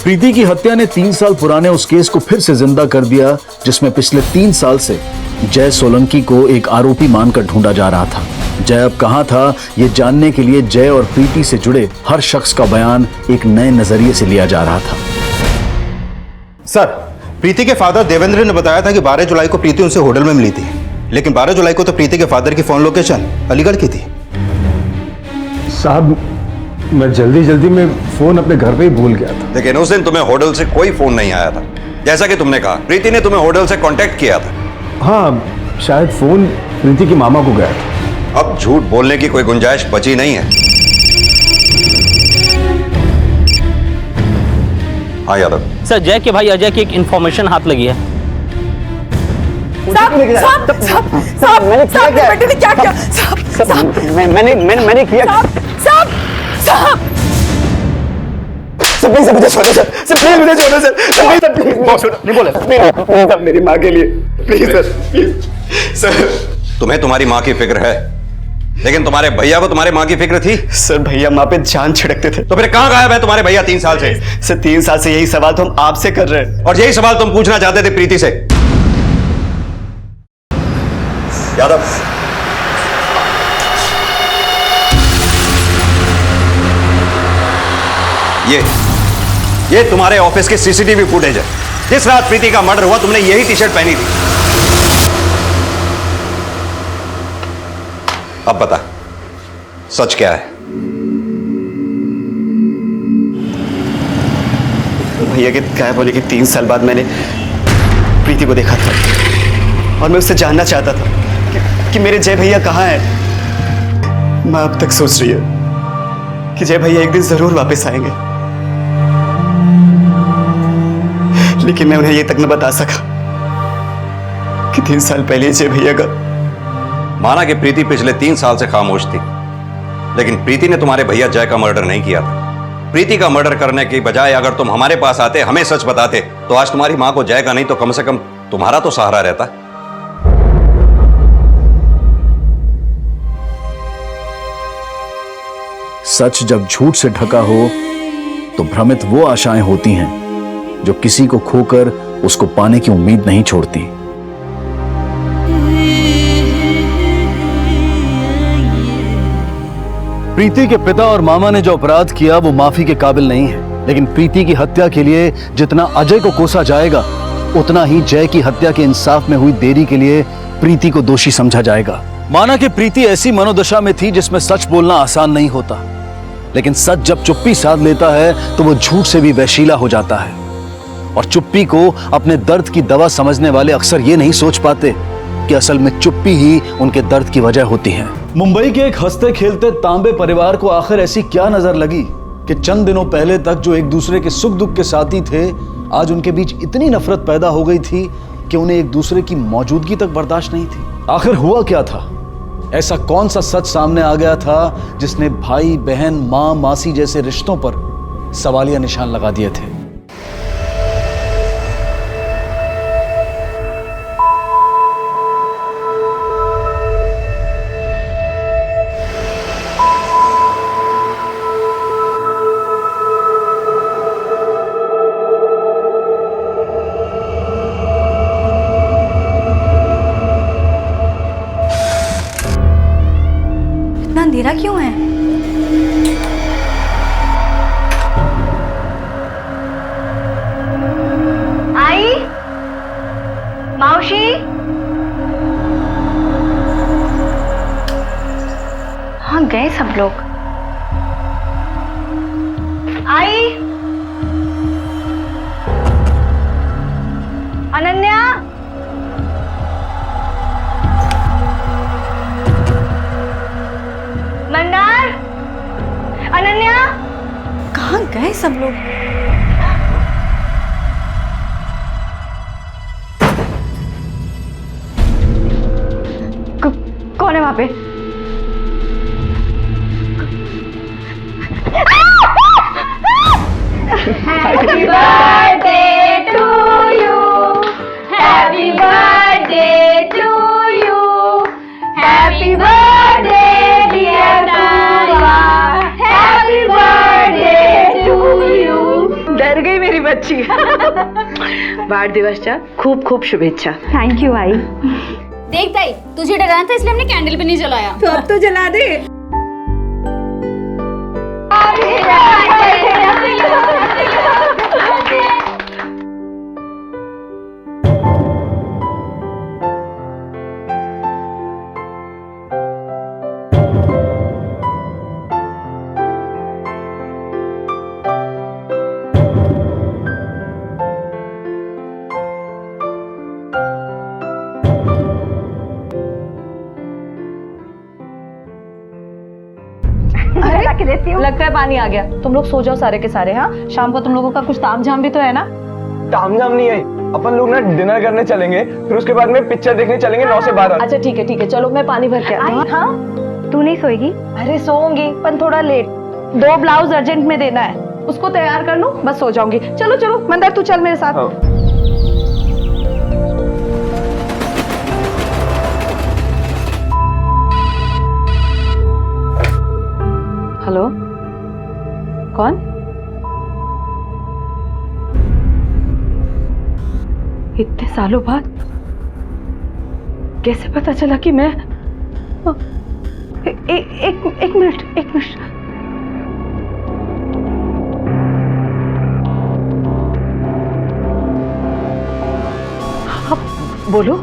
प्रीति की हत्या ने 3 साल पुराने उस केस को फिर से जिंदा कर दिया जिसमें पिछले 3 साल से जय सोलंकी को एक आरोपी मानकर ढूंढा जा रहा था। जय अब कहां था, ये जानने के लिए जय और प्रीति से जुड़े हर शख्स का बयान एक नए नजरिए से लिया जा रहा था। सर, प्रीति के फादर देवेंद्र ने बताया था कि 12 जुलाई को प्रीति उनसे होटल में मिली थी, लेकिन 12 जुलाई को तो प्रीति के फादर की फोन लोकेशन अलीगढ़ की थी। साहब, मैं जल्दी में फोन अपने घर पे ही भूल गया था। लेकिन उस दिन तुम्हें होटल से कोई फोन नहीं आया था, जैसा कि तुमने कहा। प्रीति ने तुम्हें होटल से कांटेक्ट किया था। हाँ, शायद फोन प्रीति की मामा को गया था। अब झूठ बोलने की कोई गुंजाइश बची नहीं है। हाँ यादव सर, जय के भाई अजय की एक इंफॉर्मेशन हाथ लगी है। मैंने किया। प्लीज मुझे छोड़ो सर, प्लीज मुझे छोड़ो सर, प्लीज नहीं बोले मेरी माँ के लिए, प्लीज सर, प्लीज सर। तुम्हें तुम्हारी माँ की फिक्र है, लेकिन तुम्हारे भैया को तुम्हारे माँ की फिक्र थी? सर भैया माँ पे जान छिड़कते थे। तो फिर कहाँ गायब है तुम्हारे भैया 3 साल से? सर 3 साल से यही सवाल तो हम आपसे कर रहे हैं। और यही सवाल तुम पूछना चाहते थे प्रीति से? यादव, ये तुम्हारे ऑफिस के सीसीटीवी फुटेज है। जिस रात प्रीति का मर्डर हुआ तुमने यही टी शर्ट पहनी थी। अब बता, सच क्या है? भैया के क्या बोले कि 3 साल बाद मैंने प्रीति को देखा था और मैं उससे जानना चाहता था कि मेरे जय भैया कहाँ हैं। माँ अब तक सोच रही है कि जय भैया एक दिन जरूर वापस आएंगे, लेकिन मैं उन्हें ये तक न बता सका कि 3 साल पहले जय भैया का। माना कि प्रीति पिछले 3 साल से खामोश थी, लेकिन प्रीति ने तुम्हारे भैया जय का मर्डर नहीं किया था। प्रीति का मर्डर करने की बजाय अगर तुम हमारे पास आते, हमें सच बताते, तो आज तुम्हारी मां को जय का नहीं तो कम से कम तुम्हारा तो सहारा रहता। सच जब झूठ से ढका हो तो भ्रमित वो आशाएं होती हैं जो किसी को खोकर उसको पाने की उम्मीद नहीं छोड़ती। प्रीति के पिता और मामा ने जो अपराध किया वो माफी के काबिल नहीं है, लेकिन प्रीति की हत्या के लिए जितना अजय को कोसा जाएगा, उतना ही जय की हत्या के इंसाफ में हुई देरी के लिए प्रीति को दोषी समझा जाएगा। माना कि प्रीति ऐसी मनोदशा में थी जिसमें सच बोलना आसान नहीं होता, लेकिन सच जब चुप्पी साध लेता है तो वो झूठ से भी वहशीला हो जाता है। और चुप्पी को अपने दर्द की दवा समझने वाले अक्सर ये नहीं सोच पाते कि असल में चुप्पी ही उनके दर्द की वजह होती है। मुंबई के एक हंसते खेलते तांबे परिवार को आखिर ऐसी क्या नजर लगी कि चंद दिनों पहले तक जो एक दूसरे के सुख दुख के साथी थे, आज उनके बीच इतनी नफरत पैदा हो गई थी कि उन्हें एक दूसरे की मौजूदगी तक बर्दाश्त नहीं थी। आखिर हुआ क्या था? ऐसा कौन सा सच सामने आ गया था जिसने भाई बहन मां मासी जैसे रिश्तों पर सवालिया निशान लगा दिए थे? अंधेरा क्यों है? आई मौसी, हाँ गए सब लोग। आई अनन्या, मंदार, अनन्या, कहाँ गए सब लोग? कौन है वहां पे? Happy birthday to you, happy birthday to you, happy birthday dear Tara, happy birthday to you। डर गई मेरी बच्ची। वाढ दिवसच्या खूप खूप शुभेच्छा। थैंक यू आई। देख ताई, तुझे डराना था इसलिए हमने कैंडल भी नहीं जलाया। तो अब तो जला दे। लगता है पानी आ गया। तुम लोग सो जाओ सारे के सारे। हाँ, शाम को तुम लोगों का कुछ ताम झाम भी तो है ना? ताम झाम नहीं है, अपन लोग ना डिनर करने चलेंगे, फिर उसके बाद में पिक्चर देखने चलेंगे 9 से 12। अच्छा ठीक है, चलो मैं पानी भर के आती हूँ। हाँ, तू नहीं सोएगी? अरे सोऊंगी, पर थोड़ा लेट। 2 ब्लाउज अर्जेंट में देना है, उसको तैयार कर लूँ, बस सो जाऊंगी। चलो चलो मंदार, तू चल मेरे साथ। हेलो, कौन? इतने सालों बाद कैसे पता चला कि मैं एक मिनट। हाँ बोलो।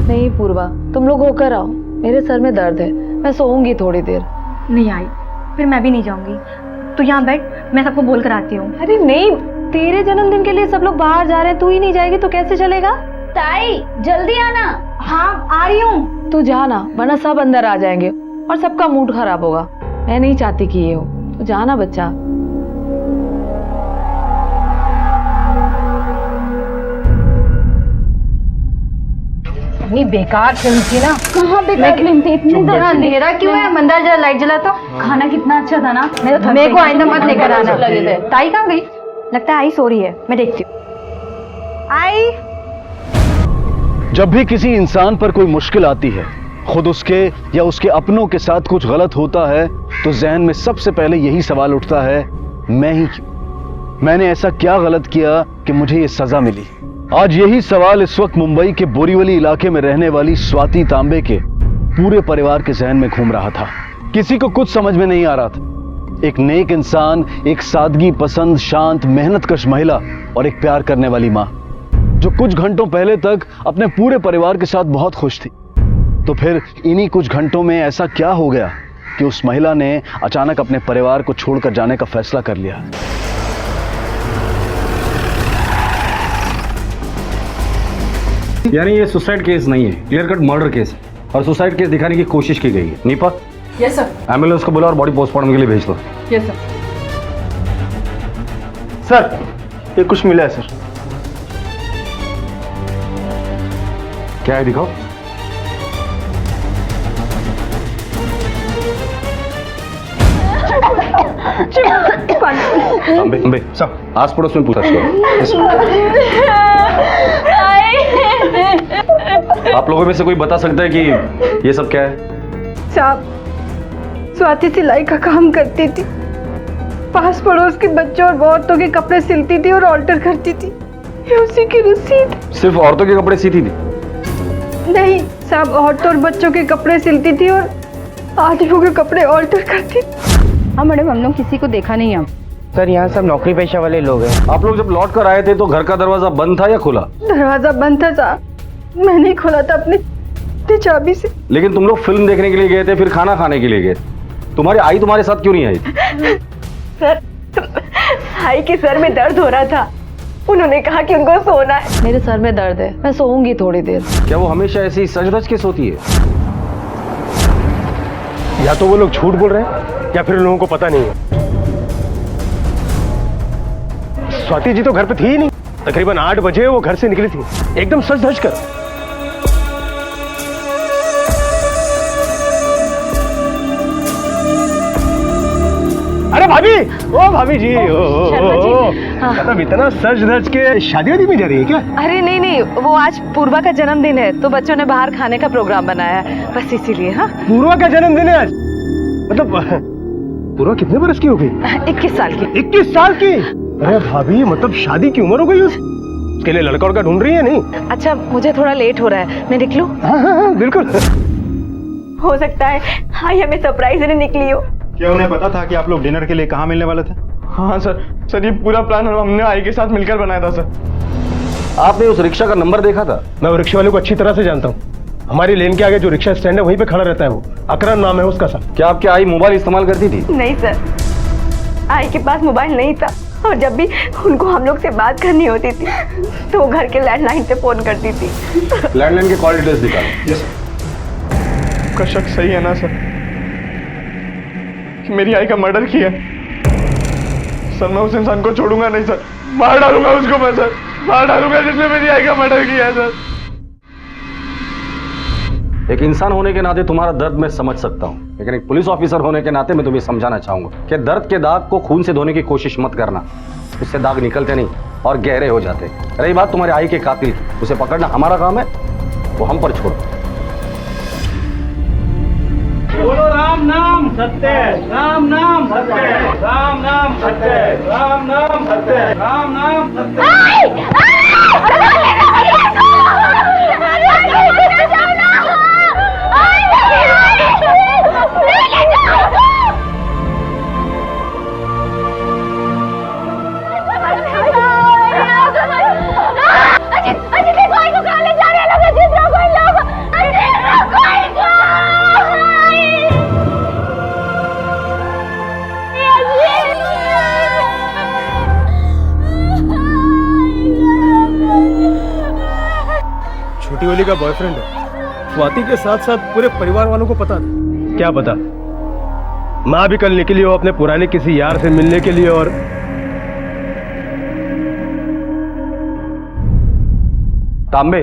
नहीं पूर्वा, तुम लोग होकर आओ, मेरे सर में दर्द है, मैं सोऊंगी थोड़ी देर। नहीं आई, फिर मैं भी नहीं जाऊंगी। तू यहाँ बैठ, मैं सबको बोल कर आती हूँ। अरे नहीं, तेरे जन्मदिन के लिए सब लोग बाहर जा रहे हैं, तू ही नहीं जाएगी तो कैसे चलेगा? ताई जल्दी आना। हाँ आ रही हूँ। तू जा ना, वरना सब अंदर आ जाएंगे और सबका मूड खराब होगा। मैं नहीं चाहती कि ये हो, तो जाना बच्चा। इतनी बेकार फिल्म थी ना। कहाँ बेकार फिल्म थी? इतनी इतना अंधेरा क्यों है? मंदार जरा लाइट जलाता हूँ। खाना कितना अच्छा था ना। मेरे को आइंदा मत लेकर आना। ताई कहाँ गई? लगता है आई सो रही है, मैं देखती हूँ। आई। जब भी किसी इंसान पर कोई मुश्किल आती है, खुद उसके या उसके अपनों के साथ कुछ गलत होता है, तो जहन में सबसे पहले यही सवाल उठता है, मैं ही क्यों? मैंने ऐसा क्या गलत किया कि मुझे ये सजा मिली? आज यही सवाल इस वक्त मुंबई के बोरीवली इलाके में रहने वाली स्वाति तांबे के पूरे परिवार के जहन में घूम रहा था। किसी को कुछ समझ में नहीं आ रहा था। एक नेक इंसान, एक सादगी पसंद, शांत, मेहनतकश महिला और एक प्यार करने वाली माँ, जो कुछ घंटों पहले तक अपने पूरे परिवार के साथ बहुत खुश थी। तो फिर इन्हीं कुछ घंटों में ऐसा क्या हो गया कि उस महिला ने अचानक अपने परिवार को छोड़कर जाने का फैसला कर लिया? यानी ये सुसाइड केस नहीं है, क्लियर कट मर्डर केस है और सुसाइड केस दिखाने की कोशिश की गई है। Nipah, yes sir. एम्बुलेंस को बुला और बॉडी पोस्टमार्टम के लिए भेज दो। Yes sir. सर ये कुछ मिला है सर। क्या है दिखाओ। अम्बे, आस पड़ोस में पूछताछ करो। आप लोगों में से कोई बता सकता है कि ये सब क्या है? साहब, स्वाति सिलाई का काम करती थी, पास पड़ोस के बच्चों और औरतों के कपड़े सिलती थी और ऑल्टर करती थी। ये उसी की रसीद। सिर्फ औरतों के कपड़े सीती थी? नहीं साहब, औरतों और बच्चों के कपड़े सिलती थी और आदमियों के कपड़े ऑल्टर करती थी। हाँ मैडम, हम लोग किसी को देखा नहीं है। सर यहाँ सब नौकरी पेशा वाले लोग हैं। आप लोग जब लौट कर आए थे तो घर का दरवाजा बंद था या खुला? दरवाजा बंद था साहब, मैंने ही खोला था अपनी चाबी से। लेकिन तुम लोग फिल्म देखने के लिए गए थे, फिर खाना खाने के लिए गए। तुम्हारी आई तुम्हारे साथ क्यों नहीं आई? सर, भाई के सर में दर्द हो रहा था, उन्होंने कहा कि उनको सोना है। मेरे सर में दर्द है, मैं सोऊंगी थोड़ी देर। क्या वो हमेशा ऐसी सज धज के सोती है? या तो वो लोग झूठ बोल रहे हैं या फिर लोगों को पता नहीं है। स्वाति जी तो घर पे थी ही नहीं। तकरीबन 8 बजे वो घर से निकली थी, एकदम सज धज कर। अरे भाभी, ओ भाभी जी, मतलब इतना सज धज के शादी वादी में जा रही है क्या? अरे नहीं नहीं, वो आज पूर्वा का जन्मदिन है तो बच्चों ने बाहर खाने का प्रोग्राम बनाया है, बस इसीलिए। हाँ, पूर्वा का जन्मदिन है आज? मतलब पूर्वा कितने बरस की हो गई? 21 साल की। 21 साल की? अरे भाभी, मतलब शादी की उम्र हो गई उसके लिए लड़का उड़का ढूंढ रही है? नहीं। अच्छा, मुझे थोड़ा लेट हो रहा है, मैं निकलूं? हाँ, बिल्कुल। हो सकता है आई हमें सरप्राइज देने निकली हो। क्या उन्हें पता था कि आप लोग डिनर के लिए कहाँ मिलने वाले थे? हाँ सर, ये पूरा प्लान हमने आई के साथ मिलकर बनाया था सर। आपने उस रिक्शा का नंबर देखा था? मैं वो रिक्शा वाले को अच्छी तरह से जानता हूँ। हमारी लेन के आगे जो रिक्शा स्टैंड है वहीं पे खड़ा रहता है वो। अकरम नाम है उसका सर। क्या आपकी आई मोबाइल इस्तेमाल करती थी? नहीं सर, आई के पास मोबाइल नहीं था और जब भी उनको हम लोग से बात करनी होती थी तो वो घर के लैंडलाइन से फोन करती थी। लैंडलाइन के कॉल डिटेल्स निकालो। यस। आपका शक सही है ना सर कि मेरी आई का मर्डर किया? सर मैं उस इंसान को छोड़ूंगा नहीं सर, मार डालूंगा उसको मैं सर, मार डालूंगा जिसने मेरी आई का मर्डर किया है सर। एक इंसान होने के नाते तुम्हारा दर्द मैं समझ सकता हूँ, लेकिन एक पुलिस ऑफिसर होने के नाते मैं तुम्हें समझाना चाहूंगा कि दर्द के दाग को खून से धोने की कोशिश मत करना, उससे दाग निकलते नहीं और गहरे हो जाते। रही बात तुम्हारे आई के कातिल की, उसे पकड़ना हमारा काम है, वो हम पर छोड़ो। बोलो राम नाम सत्य, राम नाम सत्य, राम नाम सत्य, राम नाम सत्य, राम नाम सत्य। आंटी ओली का बॉयफ्रेंड है। स्वाति के साथ साथ पूरे परिवार वालों को पता था। क्या पता, माँ भी कल निकली हो अपने पुराने किसी यार से मिलने के लिए। और तांबे,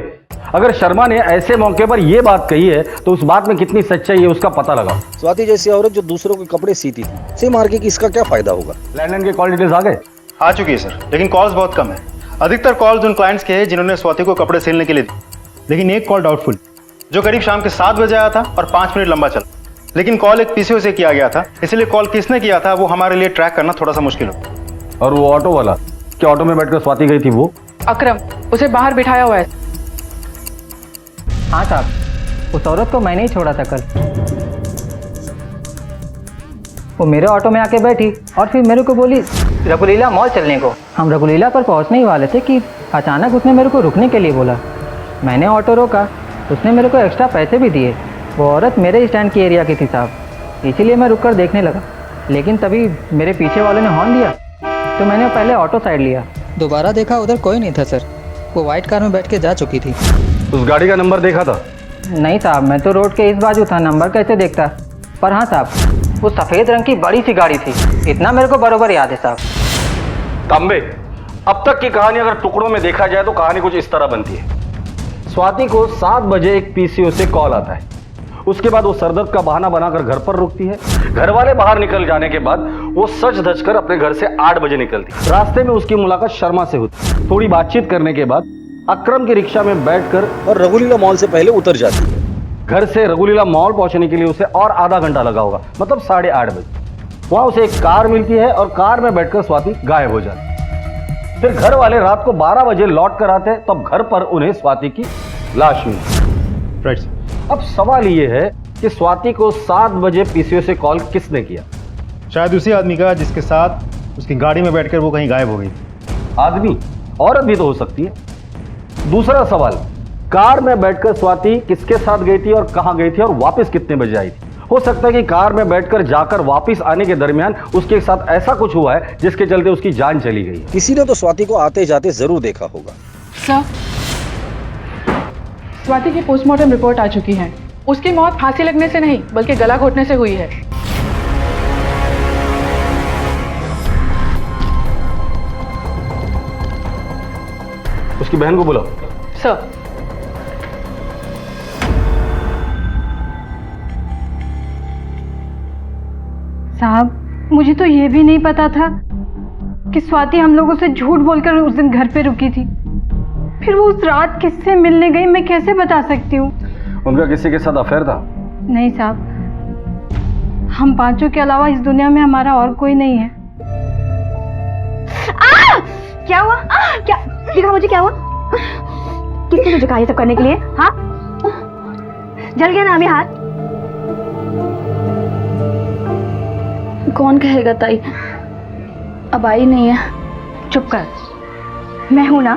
अगर शर्मा ने ऐसे मौके पर यह बात कही है तो उस बात में कितनी सच्चाई है उसका पता लगाओ। स्वाति जैसी औरत जो दूसरों के कपड़े सीती थी, से मार के इसका क्या फायदा होगा? लैंडलाइन के कॉल डिटेल्स आ गए? आ चुकी है सर, लेकिन कॉल्स बहुत कम है। अधिकतर कॉल्स उन क्लाइंट्स के हैं जिन्होंने स्वाति को कपड़े सिलने के लिए दी, लेकिन एक कॉल डाउटफुल जो करीब शाम के 7 बजे आया था और 5 मिनट लंबा चला। लेकिन कॉल एक पीसीओ से किया गया था, इसलिए कॉल किसने किया था वो हमारे लिए ट्रैक करना थोड़ा सा मुश्किल हो। और वो ऑटो वाला, क्या ऑटो में बैठकर स्वाति गई थी वो? अकरम, उसे बाहर बिठाया हुआ है। हाँ साहब, उस औरत को मैंने ही छोड़ा था कल। वो मेरे ऑटो में आके बैठी और फिर मेरे को बोली रघुलीला मॉल चलने को। हम रघुलीला पर पहुंचने ही वाले थे कि अचानक उसने मेरे को रुकने के लिए बोला। मैंने ऑटो रोका, उसने मेरे को एक्स्ट्रा पैसे भी दिए। वो औरत मेरे स्टैंड की एरिया की थी साहब, इसीलिए मैं रुककर देखने लगा। लेकिन तभी मेरे पीछे वालों ने हॉर्न दिया तो मैंने पहले ऑटो साइड लिया। दोबारा देखा, उधर कोई नहीं था सर। वो वाइट कार में बैठ के जा चुकी थी। उस गाड़ी का नंबर देखा था? नहीं साहब, मैं तो रोड के इस बाजू था, नंबर कैसे देखता। पर हाँ साहब, वो सफ़ेद रंग की बड़ी सी गाड़ी थी, इतना मेरे को बरोबर याद है साहब। तांबे, अब तक की कहानी अगर टुकड़ों में देखा जाए तो कहानी कुछ इस तरह बनती है। स्वाति को 7 बजे एक पीसीओ से कॉल आता है। उसके बाद वो सरदर्द का बहाना बनाकर घर पर रुकती है। घर वाले बाहर निकल जाने के बाद वो सच धज कर अपने घर से 8 बजे निकलती। रास्ते में उसकी मुलाकात शर्मा से होती। थोड़ी बातचीत करने के बाद अकरम की रिक्शा में बैठकर और रघुलीला मॉल से पहले उतर जाती है। घर से रघुलीला मॉल पहुंचने के लिए उसे और आधा घंटा लगा होगा, मतलब 8:30 बजे। वहां उसे एक कार मिलती है और कार में बैठकर स्वाति गायब हो जाती है। फिर घर वाले रात को 12 बजे लौट कर आते हैं, तब घर पर उन्हें स्वाति की लाश मिली। राइट। अब सवाल ये है कि स्वाति को 7 बजे पीसीओ से कॉल किसने किया? शायद उसी आदमी का जिसके साथ उसकी गाड़ी में बैठकर वो कहीं गायब हो गई। आदमी? औरत भी तो हो सकती है। दूसरा सवाल, कार में बैठकर स्वाति किसके साथ गई थी और कहां गई थी और वापस कितने बजे आई थी? हो सकता है कि कार में बैठकर जाकर वापस आने के दरमियान उसके साथ ऐसा कुछ हुआ है जिसके चलते उसकी जान चली गई। किसी ने तो स्वाति को आते जाते जरूर देखा होगा। सर, स्वाति की पोस्टमार्टम रिपोर्ट आ चुकी है। उसकी मौत फांसी लगने से नहीं बल्कि गला घोटने से हुई है। उसकी बहन को बुलाओ। सर। साहब, मुझे तो ये भी नहीं पता था कि स्वाति हम लोगों से झूठ बोलकर उस दिन घर पे रुकी थी। फिर वो उस रात किससे मिलने गई, मैं कैसे बता सकती हूँ? उनका किसी के साथ अफेयर था? नहीं साहब, हम पांचों के अलावा इस दुनिया में हमारा और कोई नहीं है। क्या हुआ? क्या दिखा मुझे, क्या हुआ? किसने तुझे कहा ये सब करने के लिए? हाँ, जल गया ना अभी हाथ? कौन कहेगा ताई, अब आई नहीं है। चुप कर, मैं हूं ना।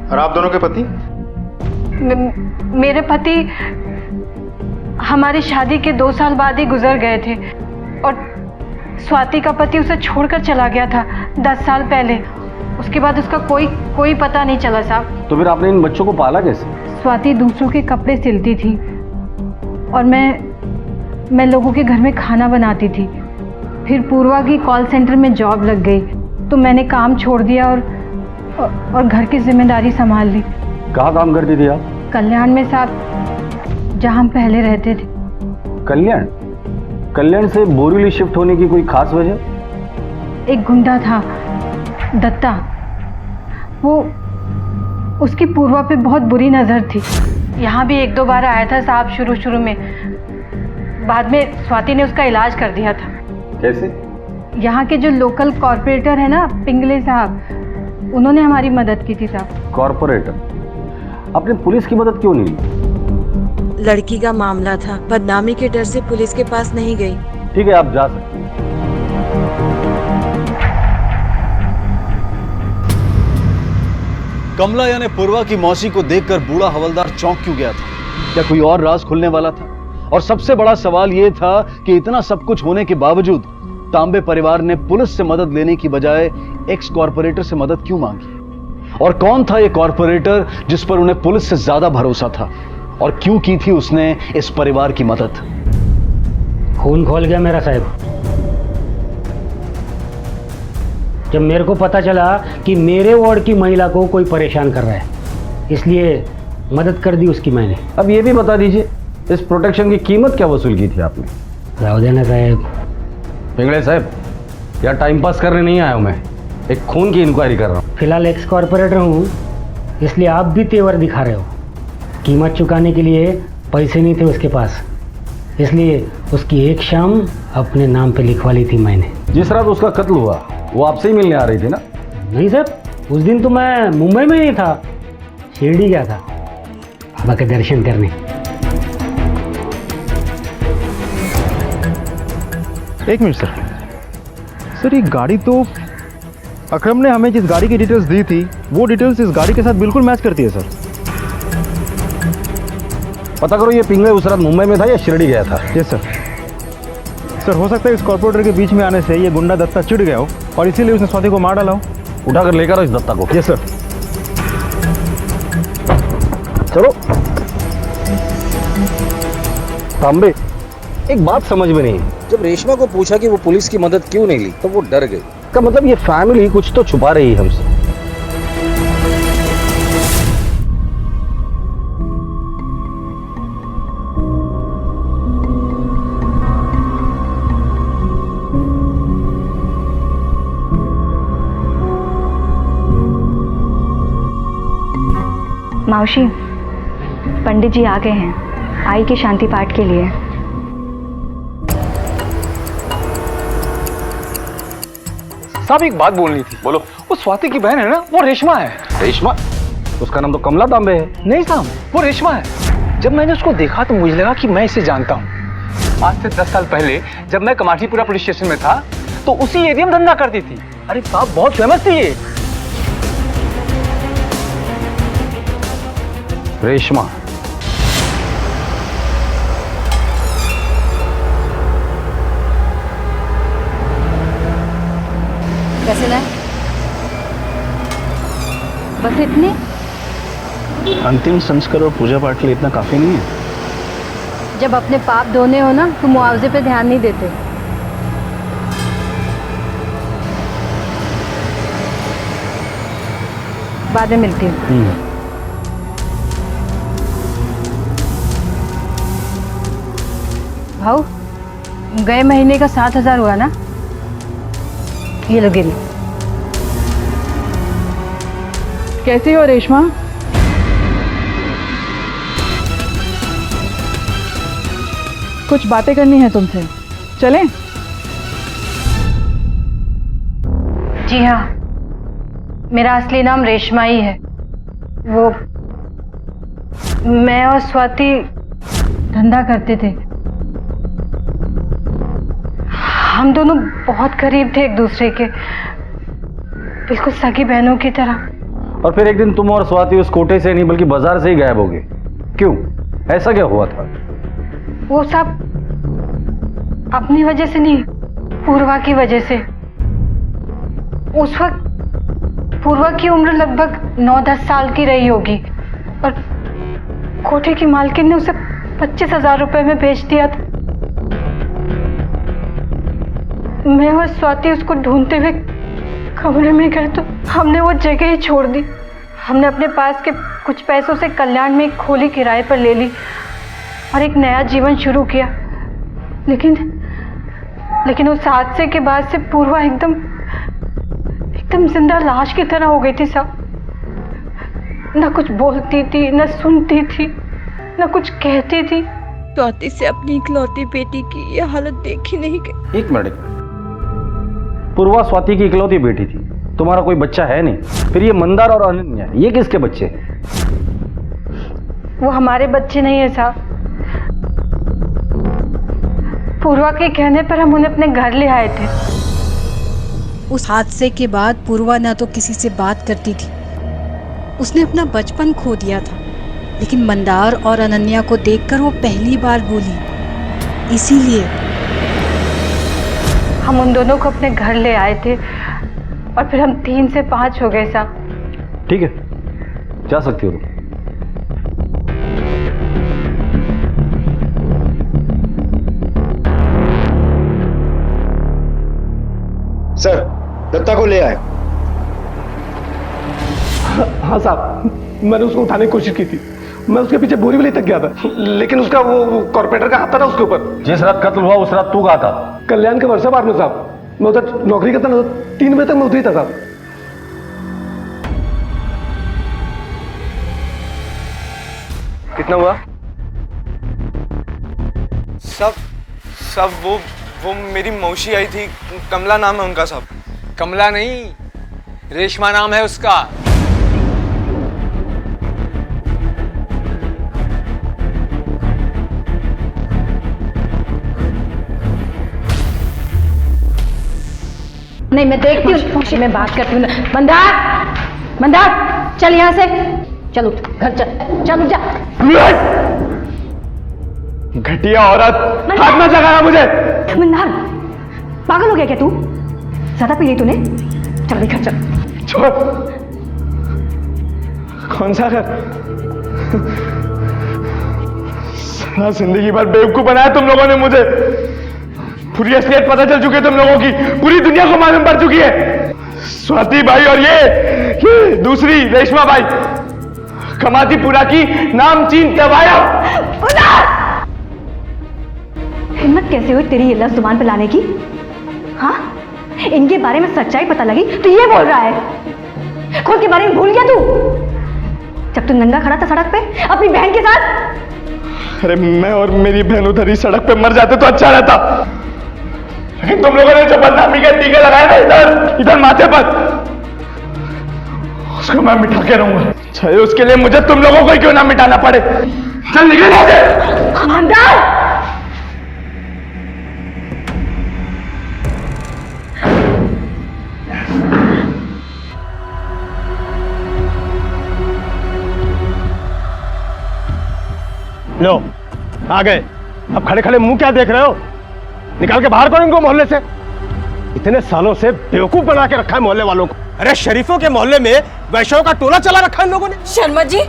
और आप दोनों के पति? मेरे पति हमारी शादी के 2 साल बाद ही गुजर गए थे और स्वाति का पति उसे छोड़कर चला गया था 10 साल पहले। उसके बाद उसका कोई पता नहीं चला साहब। तो फिर आपने इन बच्चों को पाला कैसे? स्वाति दूसरों के कपड़े सिलती थी और मैं लोगों के घर में खाना बनाती थी। फिर पूर्वा की कॉल सेंटर में जॉब लग गई तो मैंने काम छोड़ दिया और घर की जिम्मेदारी संभाल ली। कहाँ काम करती थी आप? कल्याण में साहब, जहाँ हम पहले रहते थे। कल्याण से बोरीवली शिफ्ट होने की कोई खास वजह? एक गुंडा था दत्ता, वो उसकी पूर्वा पे बहुत बुरी नज़र थी। यहाँ भी 1-2 बार आया था साहब शुरू में। बाद में स्वाति ने उसका इलाज कर दिया था। कैसे? यहाँ के जो लोकल कॉर्पोरेटर है ना, पिंगले साहब, उन्होंने हमारी मदद की थी साहब। कॉर्पोरेटर? आपने पुलिस की मदद क्यों नहीं ली? लड़की का मामला था, बदनामी के डर से पुलिस के पास नहीं गई। ठीक है, आप जा सकते हैं। कमला यानी पूर्वा की मौसी को देखकर बूढ़ा हवलदार चौंक क्यों गया था? क्या कोई और राज खुलने वाला था? और सबसे बड़ा सवाल यह था कि इतना सब कुछ होने के बावजूद तांबे परिवार ने पुलिस से मदद लेने की बजाय एक्स कॉर्पोरेटर से मदद क्यों मांगी? और कौन था ये कॉर्पोरेटर जिस पर उन्हें पुलिस से ज्यादा भरोसा था? और क्यों की थी उसने इस परिवार की मदद? खून खोल गया मेरा साहब। जब मेरे को पता चला कि मेरे वार्ड की महिला को कोई परेशान कर रहा है, इसलिए मदद कर दी उसकी मैंने। अब ये भी बता दीजिए, इस प्रोटेक्शन की कीमत क्या वसूल की थी आपने? जाओ देना साहब। पिंगले साहब, यार टाइम पास करने नहीं आया हूँ मैं, एक खून की इंक्वायरी कर रहा हूँ। फिलहाल एक्स कॉर्पोरेटर हूँ, इसलिए आप भी तेवर दिखा रहे हो। कीमत चुकाने के लिए पैसे नहीं थे उसके पास, इसलिए उसकी एक शाम अपने नाम पे लिखवा ली थी मैंने। जिस रात उसका कत्ल हुआ वो आपसे ही मिलने आ रही थी ना? नहीं सर, उस दिन तो मैं मुंबई में ही था, शिरडी गया था बाबा के दर्शन करने। एक मिनट सर। सर ये गाड़ी तो अकरम ने हमें जिस गाड़ी की डिटेल्स दी थी वो डिटेल्स इस गाड़ी के साथ बिल्कुल मैच करती है सर। पता करो ये पिंगले उस रात मुंबई में था या शिरडी गया था? Yes sir. सर हो सकता है इस कॉर्पोरेटर के बीच में आने से ये गुंडा दत्ता चिढ़ गया हो और इसीलिए उसने स्वाति को मार डाला हो। उठाकर लेकर आओ इस दत्ता को। Yes sir. चलो। तांबे, एक बात समझ में नहीं, जब रेशमा को पूछा कि वो पुलिस की मदद क्यों नहीं ली तो वो डर गई। का मतलब ये फैमिली कुछ तो छुपा रही है हमसे। मौसी, पंडित जी आ गए हैं आई के शांति पाठ के लिए। साहब एक बात बोलनी थी। बोलो। वो स्वाति की बहन है ना, वो रेशमा है। रेशमा? उसका नाम तो कमला तांबे है। नहीं साहब, वो रेशमा है। जब मैंने उसको देखा तो मुझे लगा कि मैं इसे जानता हूँ। आज से 10 साल पहले जब मैं कमाटीपुरा पुलिस स्टेशन में था तो उसी एरिया में धंधा करती थी। अरे साहब बहुत फेमस थी ये। रेशमा? कैसे लाए? बस इतने? अंतिम संस्कार और पूजा पाठ के लिए इतना काफी नहीं है। जब अपने पाप धोने हो ना तो मुआवजे पे ध्यान नहीं देते। बाद में मिलती हूँ। भाऊ, गए महीने का 7,000 हुआ ना? ये लो गिरी। कैसी हो रेशमा? कुछ बातें करनी है तुमसे, चलें? जी हाँ, मेरा असली नाम रेशमा ही है। वो मैं और स्वाति धंधा करते थे। हम दोनों बहुत करीब थे एक दूसरे के, बिल्कुल सगी बहनों की तरह। और फिर एक दिन तुम और स्वाति उस कोटे से नहीं बल्कि बाजार से ही गायब हो गए। क्यों? ऐसा क्या हुआ था? वो सब अपनी वजह से नहीं, पूर्वा की वजह से। उस वक्त पूर्वा की उम्र लगभग 9-10 साल की रही होगी और कोठे की मालकिन ने उसे 25,000 रुपए में बेच दिया था। मैं और स्वाति उसको ढूंढते हुए कमरे में गए तो हमने वो जगह ही छोड़ दी। हमने अपने पास के कुछ पैसों से कल्याण में एक खोली किराए पर ले ली और एक नया जीवन शुरू किया। लेकिन उस हादसे के बाद से पूर्वा एकदम जिंदा लाश की तरह हो गई थी साहब। न कुछ बोलती थी, न सुनती थी, न कुछ कहती थी। स्वाति से अपनी इकलौती बेटी की ये हालत देखी नहीं गई। एक मिनट। पूर्वा स्वाति की इकलौती बेटी थी, तुम्हारा कोई बच्चा है नहीं। फिर ये मंदार और अनन्या, ये किसके बच्चे हैं? वो हमारे बच्चे नहीं है साहब। पूर्वा के कहने पर हम उन्हें अपने घर ले आए थे। उस हादसे के बाद पूर्वा ना तो किसी से बात करती थी, उसने अपना बचपन खो दिया था। लेकिन मंदार और अनन्या को देखकर वो पहली बार बोली। इसीलिए हम उन दोनों को अपने घर ले आए थे और फिर हम 3 से 5 हो गए साहब। ठीक है, जा सकती हो तुम। सर, दत्ता को ले आए। हाँ साहब, मैंने उसको उठाने की कोशिश की थी। मैं उसके पीछे बोरी भी तक गया था, लेकिन उसका वो कॉर्पोरेटर का हाथ था ना उसके ऊपर। जिस रात कत्ल हुआ उस रात तू कहाँ था? कल्याण के वर्षा बार में साहब। मैं उधर नौकरी करता ना, 3 बजे तक मैं उधर ही था साहब। कितना हुआ? सब वो मेरी मौसी आई थी, कमला नाम है उनका साहब। कमला नहीं, रेशमा नाम है उसका। नहीं, मैं देखती हूँ, मैं बात करती हूँ। मंदार, मंदार, चल यहाँ से, चलो घर चल, चल जा। घटिया औरत, हाथ मत लगाना मुझे। मंदार, पागल हो गया क्या तू? ज्यादा पी ली तूने? चल घर चल। छोड़। कौन सा घर? सारा जिंदगी भर बेवकूफ बनाया तुम लोगों ने मुझे। पूरी असलियत पता चल चुकी है तुम लोगों की, पूरी दुनिया को मालूम पड़ चुकी है। स्वाति भाई और ये दूसरी रेशमा भाई, कमातीपुरा की नामचीन दवाया। हिम्मत कैसे हुई तेरी ये लफ्ज जुबान पे लाने की? हाँ, इनके बारे में सच्चाई पता लगी तो ये बोल रहा है। खुद के बारे में भूल गया तू? जब तू नंगा खड़ा था सड़क पे अपनी बहन के साथ। अरे मैं और मेरी बहन उधर ही सड़क पे मर जाते तो अच्छा रहता, लेकिन तुम लोगों ने जो बदनामी के टीके लगाए ना इधर माथे पर, उसको मैं मिटा के रहूंगा, चाहे उसके लिए मुझे तुम लोगों को ही क्यों ना मिटाना पड़े। चल निकल यहाँ से। लो, आ गए। अब खड़े खड़े मुंह क्या देख रहे हो? निकाल के बाहर करो इनको मोहल्ले से। इतने सालों से बेवकूफ बना के रखा है मोहल्ले वालों को। अरे शरीफों के मोहल्ले में वैश्यों का टोला चला रखा है इन लोगों ने। शर्मा जी,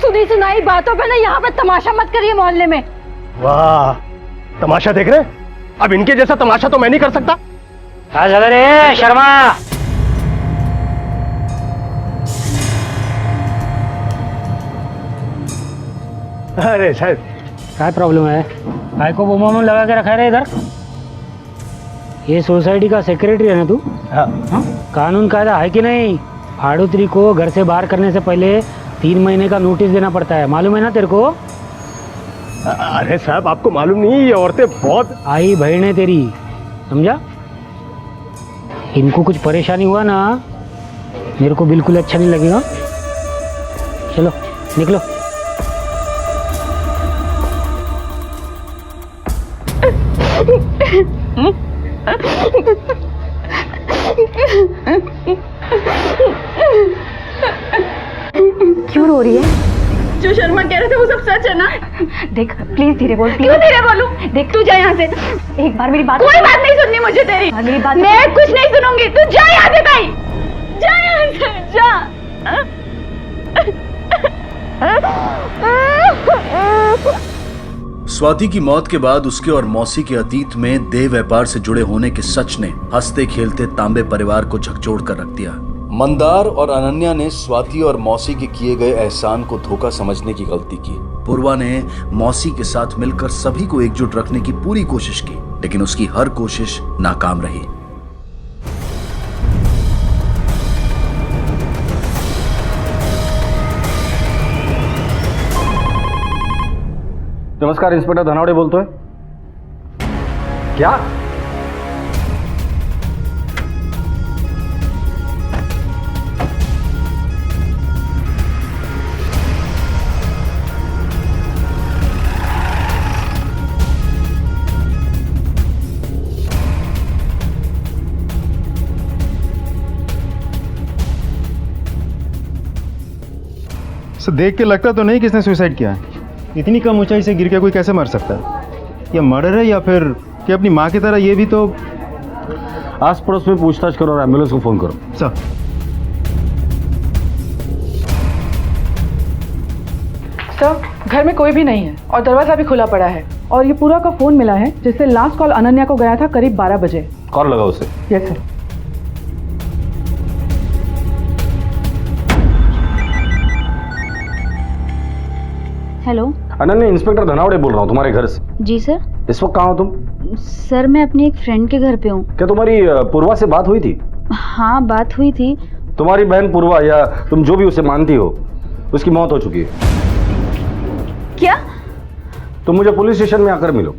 सुनी सुनाई बातों पे ना यहाँ पे तमाशा मत करिए मोहल्ले में। वाह, तमाशा देख रहे? अब इनके जैसा तमाशा तो मैं नहीं कर सकता। क्या चल रही है शर्मा? अरे साहब, क्या प्रॉब्लम है? काय को बोमा लगा के रखा है इधर? ये सोसाइटी का सेक्रेटरी है ना तू? हाँ। कानून कायदा है कि नहीं? आड़ोतरी को घर से बाहर करने से पहले 3 महीने का नोटिस देना पड़ता है, मालूम है ना तेरे को? अरे साहब, आपको मालूम नहीं, ये औरतें बहुत आई बहन है तेरी, समझा? इनको कुछ परेशानी हुआ ना, मेरे को बिल्कुल अच्छा नहीं लगेगा। चलो निकलो। क्यों रो रही है? जो शर्मा कह रहे थे वो सब सच है ना? देख प्लीज धीरे बोल। क्यों धीरे बोलूं? देख तू जा यहाँ से। एक बार मेरी बात। कोई बात नहीं सुननी मुझे तेरी। मेरी बात। मैं कुछ नहीं सुनूंगी, तू जा यहाँ से भाई, जा यहाँ से, जा। स्वाति की मौत के बाद उसके और मौसी के अतीत में देह व्यापार से जुड़े होने के सच ने हंसते खेलते तांबे परिवार को झकझोर कर रख दिया। मंदार और अनन्या ने स्वाति और मौसी के किए गए एहसान को धोखा समझने की गलती की। पूर्वा ने मौसी के साथ मिलकर सभी को एकजुट रखने की पूरी कोशिश की, लेकिन उसकी हर कोशिश नाकाम रही। नमस्कार, इंस्पेक्टर धनावड़े बोलते हैं। क्या? देख के लगता तो नहीं किसने सुसाइड किया है। इतनी कम ऊंचाई से गिर के कोई कैसे मर सकता है? या मर्डर है या फिर कि अपनी माँ की तरह ये भी तो आस पड़ोस में पूछताछ करो और एम्बुलेंस को फोन करो। सर। सर, घर में कोई भी नहीं है और दरवाजा भी खुला पड़ा है और ये पूरा का फोन मिला है जिससे लास्ट कॉल अनन्या को गया था करीब 12 बजे। कॉल लगा उसे। Yes sir. Hello Ananya, inspector Dhanawade बोल रहा हूँ तुम्हारे घर से। जी सर। इस वक्त कहाँ हो तुम? सर मैं अपनी एक फ्रेंड के घर पे हूँ। क्या तुम्हारी पूर्वा से बात हुई थी? हाँ बात हुई थी। तुम्हारी बहन पूर्वा या तुम जो भी उसे मानती हो, उसकी मौत हो चुकी है। क्या? तुम मुझे पुलिस स्टेशन में आकर मिलो।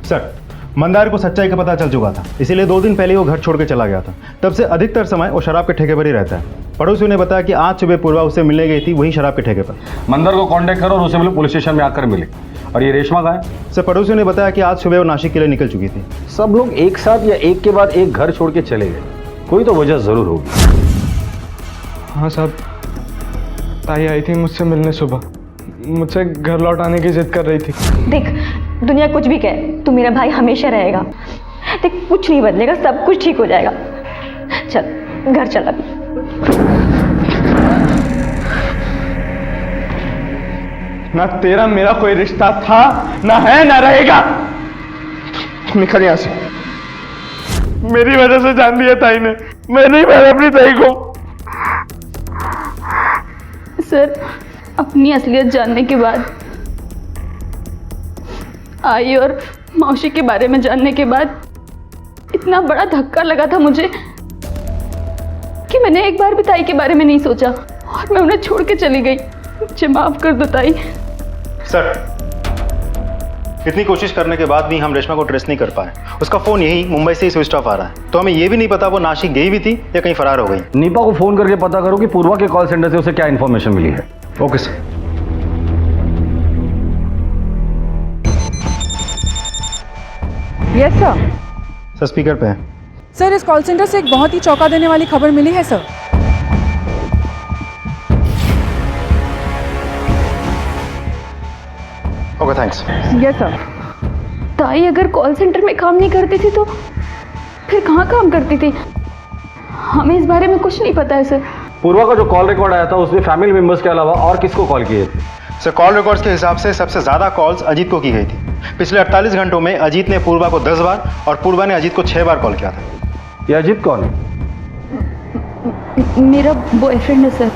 सर, मंदार को सच्चाई का पता चल चुका था, इसीलिए 2 दिन पहले वो घर छोड़ के चला गया था। तब से अधिकतर समय वो शराब के ठेके पर ही रहता है। पड़ोसियों ने बताया कि आज सुबह पूर्वा उससे मिलने गई थी, वही शराब के ठेके पर। मंदार को कांटेक्ट करो और उसे बोलो पुलिस स्टेशन में आकर मिले। और ये रेशमा कहाँ है? सर, पड़ोसियों ने बताया कि आज सुबह वो नासिक के लिए निकल चुकी थी। सब लोग एक साथ या एक के बाद एक घर छोड़ के चले गए, कोई तो वजह जरूर होगी। हाँ साहब, ताई आई थी मुझसे मिलने सुबह, मुझसे घर लौट आने की जिद कर रही थी। देख, दुनिया कुछ भी कहे, तू मेरा भाई हमेशा रहेगा। देख, कुछ नहीं बदलेगा, सब कुछ ठीक हो जाएगा। चल घर चल अभी। ना तेरा मेरा कोई रिश्ता था, ना है, ना रहेगा। निकल यहां से। मेरी वजह से जान दिया ताई ने। मैं नहीं मारा अपनी ताई को। सर, अपनी असलियत जानने के बाद, आई और मौसी के बारे में जानने के बाद इतना बड़ा धक्का लगा था मुझे कि मैंने एक बार भी ताई के बारे में नहीं सोचा और मैं उन्हें छोड़ के चली गई। मुझे माफ कर दो ताई। सर, इतनी कोशिश करने के बाद भी हम रेशमा को ट्रेस नहीं कर पाए। उसका फोन यही मुंबई से ही स्विच ऑफ आ रहा है, तो हमें यह भी नहीं पता वो नासिक गई भी थी या कहीं फरार हो गई। नीपा को फोन करके पता करो कि पूर्वा के कॉल सेंटर से उसे क्या इंफॉर्मेशन मिली है। Okay sir. Yes sir. Sir speaker पे है। सर, इस कॉल सेंटर से एक बहुत ही चौंका देने वाली खबर मिली है sir. Okay thanks. Yes sir. ताई अगर कॉल सेंटर में काम नहीं करती थी तो फिर कहाँ काम करती थी? हमें इस बारे में कुछ नहीं पता है सर। पूर्वा का जो कॉल रिकॉर्ड आया था उसने फैमिली मेंबर्स के अलावा और किसको कॉल किए थे? सर, कॉल रिकॉर्ड्स के हिसाब से सबसे ज्यादा कॉल्स अजीत को की गई थी। पिछले 48 घंटों में अजीत ने पूर्वा को 10 बार और पूर्वा ने अजीत को 6 बार कॉल किया था। ये अजीत कौन है? मेरा बॉयफ्रेंड है सर।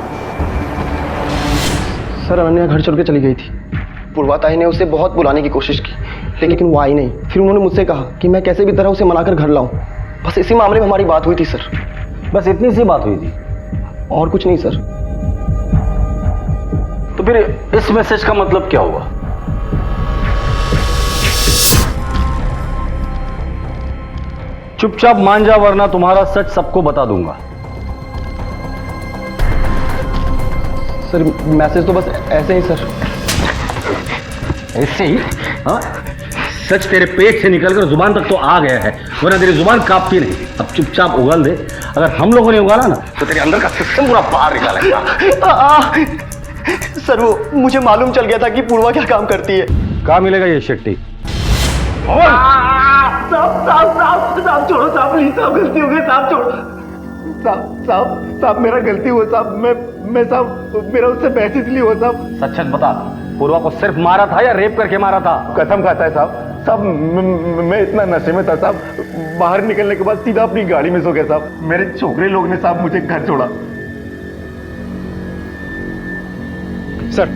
सर, अनन्या घर छोड़ के चली गई थी। पूर्वा ताई ने उसे बहुत बुलाने की कोशिश की, लेकिन वो आई नहीं। फिर उन्होंने मुझसे कहा कि मैं कैसे भी तरह उसे मनाकर घर लाऊं। बस इसी मामले में हमारी बात हुई थी सर। बस इतनी सी बात हुई थी और कुछ नहीं सर। तो फिर इस मैसेज का मतलब क्या हुआ? चुपचाप मान जा वरना तुम्हारा सच सबको बता दूंगा। सर, मैसेज तो बस ऐसे ही सर। ऐसे ही? हाँ, सच तेरे पेट से निकलकर जुबान तक तो आ गया है, वरना तेरी जुबान कांपती नहीं। अब चुपचाप उगल दे। अगर हम लोगों ने उगाला ना तो तेरे अंदर का सिस्टम पूरा बाहर निकालेगा। सर, वो मुझे मालूम चल गया था कि पूर्वा क्या काम करती है। कहाँ मिलेगा ये शेट्टी? साहब छोड़ो साहब, प्लीज साहब, गलती हो गई साहब, छोड़ो साहब, मेरा गलती हुआ साहब। मैं साहब, मेरा उससे बहस इसलिए हुआ साहब। सच सच बता, पूर्वा को सिर्फ मारा था या रेप करके मारा था? कसम खाता है साहब। मैं इतना नशे में था साहब, बाहर निकलने के बाद सीधा अपनी गाड़ी में सो गया साहब। मेरे छोकरे लोग ने साहब मुझे घर छोड़ा। सर,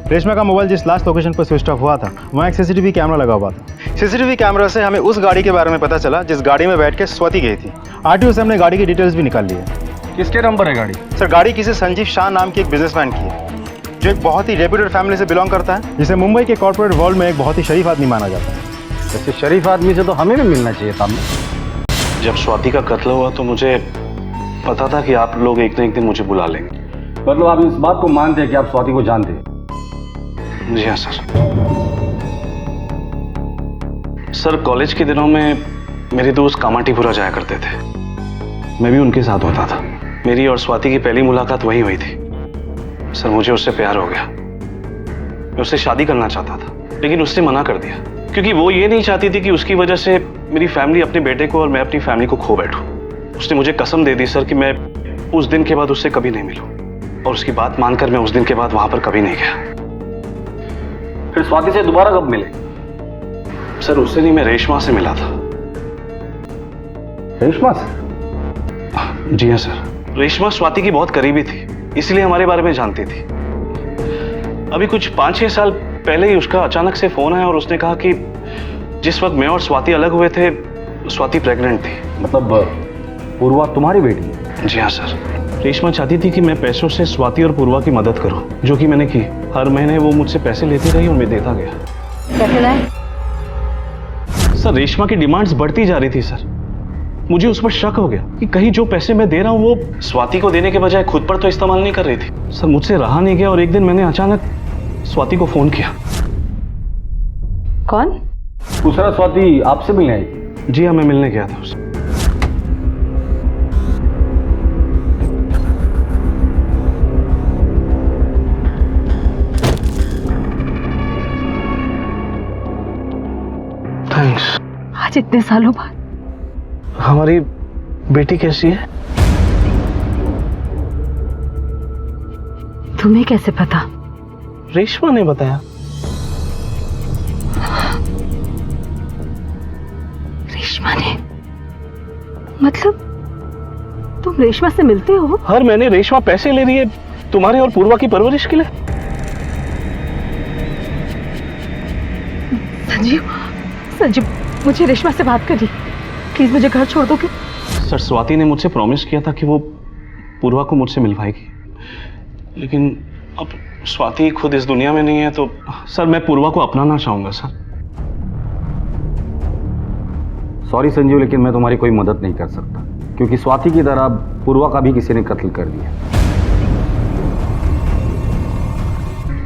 रेशमा का मोबाइल जिस लास्ट लोकेशन पर स्विच ऑफ हुआ था, वहाँ एक सीसीटीवी कैमरा लगा हुआ था। सीसीटीवी कैमरा से हमें उस गाड़ी के बारे में पता चला जिस गाड़ी में बैठ के स्वाति गई थी। आरटीओ से हमने गाड़ी की डिटेल्स भी निकाल ली है। किसके नंबर है गाड़ी? सर, गाड़ी किसी संजीव शाह नाम के एक बिजनेसमैन की है, जो एक बहुत ही रेप्यूटेड फैमिली से बिलोंग करता है, जिसे मुंबई के कॉर्पोरेट वर्ल्ड में एक बहुत ही शरीफ आदमी माना जाता है। ऐसे शरीफ आदमी से तो हमें भी मिलना चाहिए था। जब स्वाति का कत्ल हुआ तो मुझे पता था कि आप लोग एक न एक दिन मुझे बुला लेंगे। मतलब आप इस बात को मानते हैं कि आप स्वाति को जानते हैं? जी हाँ सर। सर, कॉलेज के दिनों में मेरे दोस्त कामाटीपुरा जाया करते थे, मैं भी उनके साथ होता था। मेरी और स्वाति की पहली मुलाकात वहीं हुई थी। सर, मुझे उससे प्यार हो गया। मैं उससे शादी करना चाहता था, लेकिन उसने मना कर दिया, क्योंकि वो ये नहीं चाहती थी कि उसकी वजह से मेरी फैमिली अपने बेटे को और मैं अपनी फैमिली को खो बैठूं। उसने मुझे कसम दे दी सर कि मैं उस दिन के बाद उससे कभी नहीं मिलूं, और उसकी बात मानकर मैं उस दिन के बाद वहां पर कभी नहीं गया। फिर स्वाति से दोबारा कब मिले? सर उससे नहीं, मैं रेशमा से मिला था। रेशमा से? जी हाँ सर, रेशमा स्वाति की बहुत करीबी थी, इसलिए हमारे बारे में जानती थी। अभी कुछ 5-6 साल पहले ही उसका अचानक से फोन आया और उसने कहा कि जिस वक्त मैं और स्वाति अलग हुए थे, स्वाति प्रेग्नेंट थी। मतलब पूर्वा तुम्हारी बेटी है? जी हाँ सर। रेशमा चाहती थी कि मैं पैसों से स्वाति और पूर्वा की मदद करूं, जो कि मैंने की। हर महीने वो मुझसे पैसे लेती रही और मैं देता गया। कैसे लाए? सर रेशमा की डिमांड्स बढ़ती जा रही थी सर। मुझे उस पर शक हो गया कि कहीं जो पैसे मैं दे रहा हूं वो स्वाति को देने के बजाय खुद पर तो इस्तेमाल नहीं कर रही थी। सर मुझसे रहा नहीं गया और एक दिन मैंने अचानक स्वाति को फोन किया। कौन? दूसरा स्वाति आपसे मिलने आई थी? जी हाँ, मैं मिलने गया था उससे। थैंक्स। आज इतने सालों बाद। हमारी बेटी कैसी है? तुम्हें कैसे पता? रेशमा ने बताया। रेशमा ने? मतलब तुम रेशमा से मिलते हो? हर महीने रेशमा पैसे ले रही है तुम्हारे और पूर्वा की परवरिश के लिए। संजीव, मुझे रेशमा से बात करनी, प्लीज मुझे घर छोड़ दोगे? सर स्वाति ने मुझसे प्रॉमिस किया था कि वो पूर्वा को मुझसे मिलवाएगी, लेकिन अब स्वाति खुद इस दुनिया में नहीं है, तो सर मैं पूर्वा को अपनाना चाहूंगा सर। सॉरी संजीव, लेकिन मैं तुम्हारी कोई मदद नहीं कर सकता, क्योंकि स्वाति की तरह पूर्वा का भी किसी ने कत्ल कर दिया।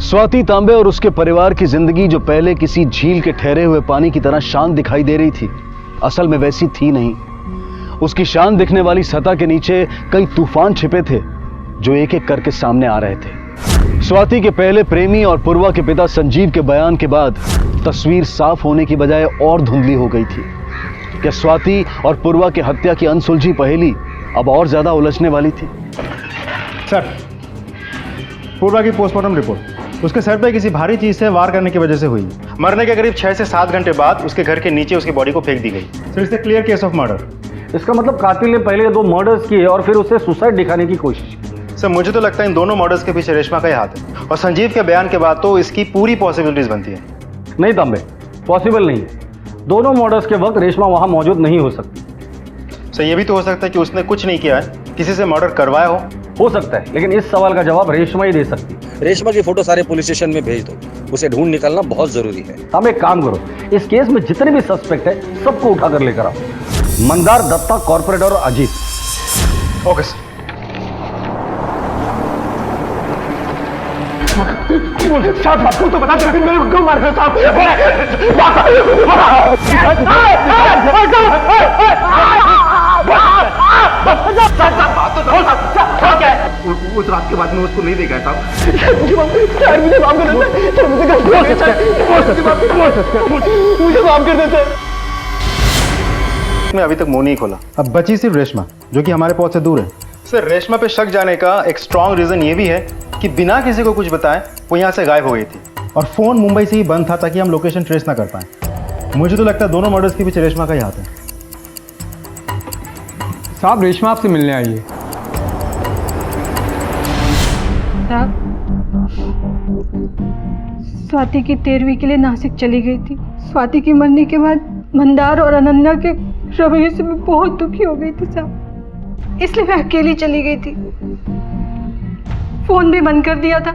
स्वाति तांबे और उसके परिवार की जिंदगी जो पहले किसी झील के ठहरे हुए पानी की तरह शांत दिखाई दे रही थी, असल में वैसी थी नहीं। उसकी शांत दिखने वाली सतह के नीचे कई तूफान छिपे थे जो एक एक करके सामने आ रहे थे। स्वाति के पहले प्रेमी और पूर्वा के पिता संजीव के बयान के बाद तस्वीर साफ होने की बजाय और धुंधली हो गई थी। क्या स्वाति और पूर्वा की हत्या की अनसुलझी पहेली अब और ज्यादा उलझने वाली थी? सर, पूर्वा की पोस्टमार्टम रिपोर्ट उसके सर पे किसी भारी चीज से वार करने की वजह से हुई। मरने के करीब 6 से 7 घंटे बाद उसके घर के नीचे उसकी बॉडी को फेंक दी गई। Sir it's a clear case of murder. इसका मतलब कातिल ने पहले 2 मर्डर्स किए और फिर उसे सुसाइड दिखाने की कोशिश की। सर मुझे तो लगता है इन दोनों मर्डर्स के पीछे रेशमा का ही हाथ है, और संजीव के बयान के बाद तो इसकी पूरी पॉसिबिलिटीज बनती है। नहीं तांबे, पॉसिबल नहीं है। दोनों मर्डर्स के वक्त रेशमा वहां मौजूद नहीं हो सकती। सर ये भी तो हो सकता है कि उसने कुछ नहीं किया है, किसी से मर्डर करवाया हो सकता है, लेकिन इस सवाल का जवाब रेशमा ही दे सकती है। रेशमा की फोटो सारे पुलिस स्टेशन में भेज दो, उसे ढूंढ निकालना बहुत जरूरी है। हम एक काम करो, इस केस में जितने भी सस्पेक्ट है सबको उठाकर लेकर आओ। मंदार, दत्ता, कॉर्पोरेट और अजीत। Okay sir. तो बता दे मेरे को क्यों मार रहे साहब? उस रात के बाद में उसको नहीं देखा साहब। मुझे माफ कर देते, मुझे माफ कर देते। मैं अभी तक मुंह नहीं खोला। अब बची सिर्फ रेशमा, जो कि हमारे पहुंच से दूर है। सर रेशमा पे शक जाने का एक स्ट्रॉन्ग रीजन ये भी है कि बिना किसी को कुछ बताए वो यहाँ से गायब हो गई थी, और फोन मुंबई से ही बंद था ताकि हम लोकेशन ट्रेस ना कर पाए। मुझे तो लगता है दोनों मर्डर्स के पीछे रेशमा का ही हाथ है। साहब रेशमा आपसे मिलने आई है। स्वाति की 13वीं के लिए नासिक चली गई थी। स्वाति के मरने के बाद मंदार और अनन्या के रवैये से मैं बहुत दुखी हो गई थी साहब, इसलिए मैं अकेली चली गई थी। फोन भी बंद कर दिया था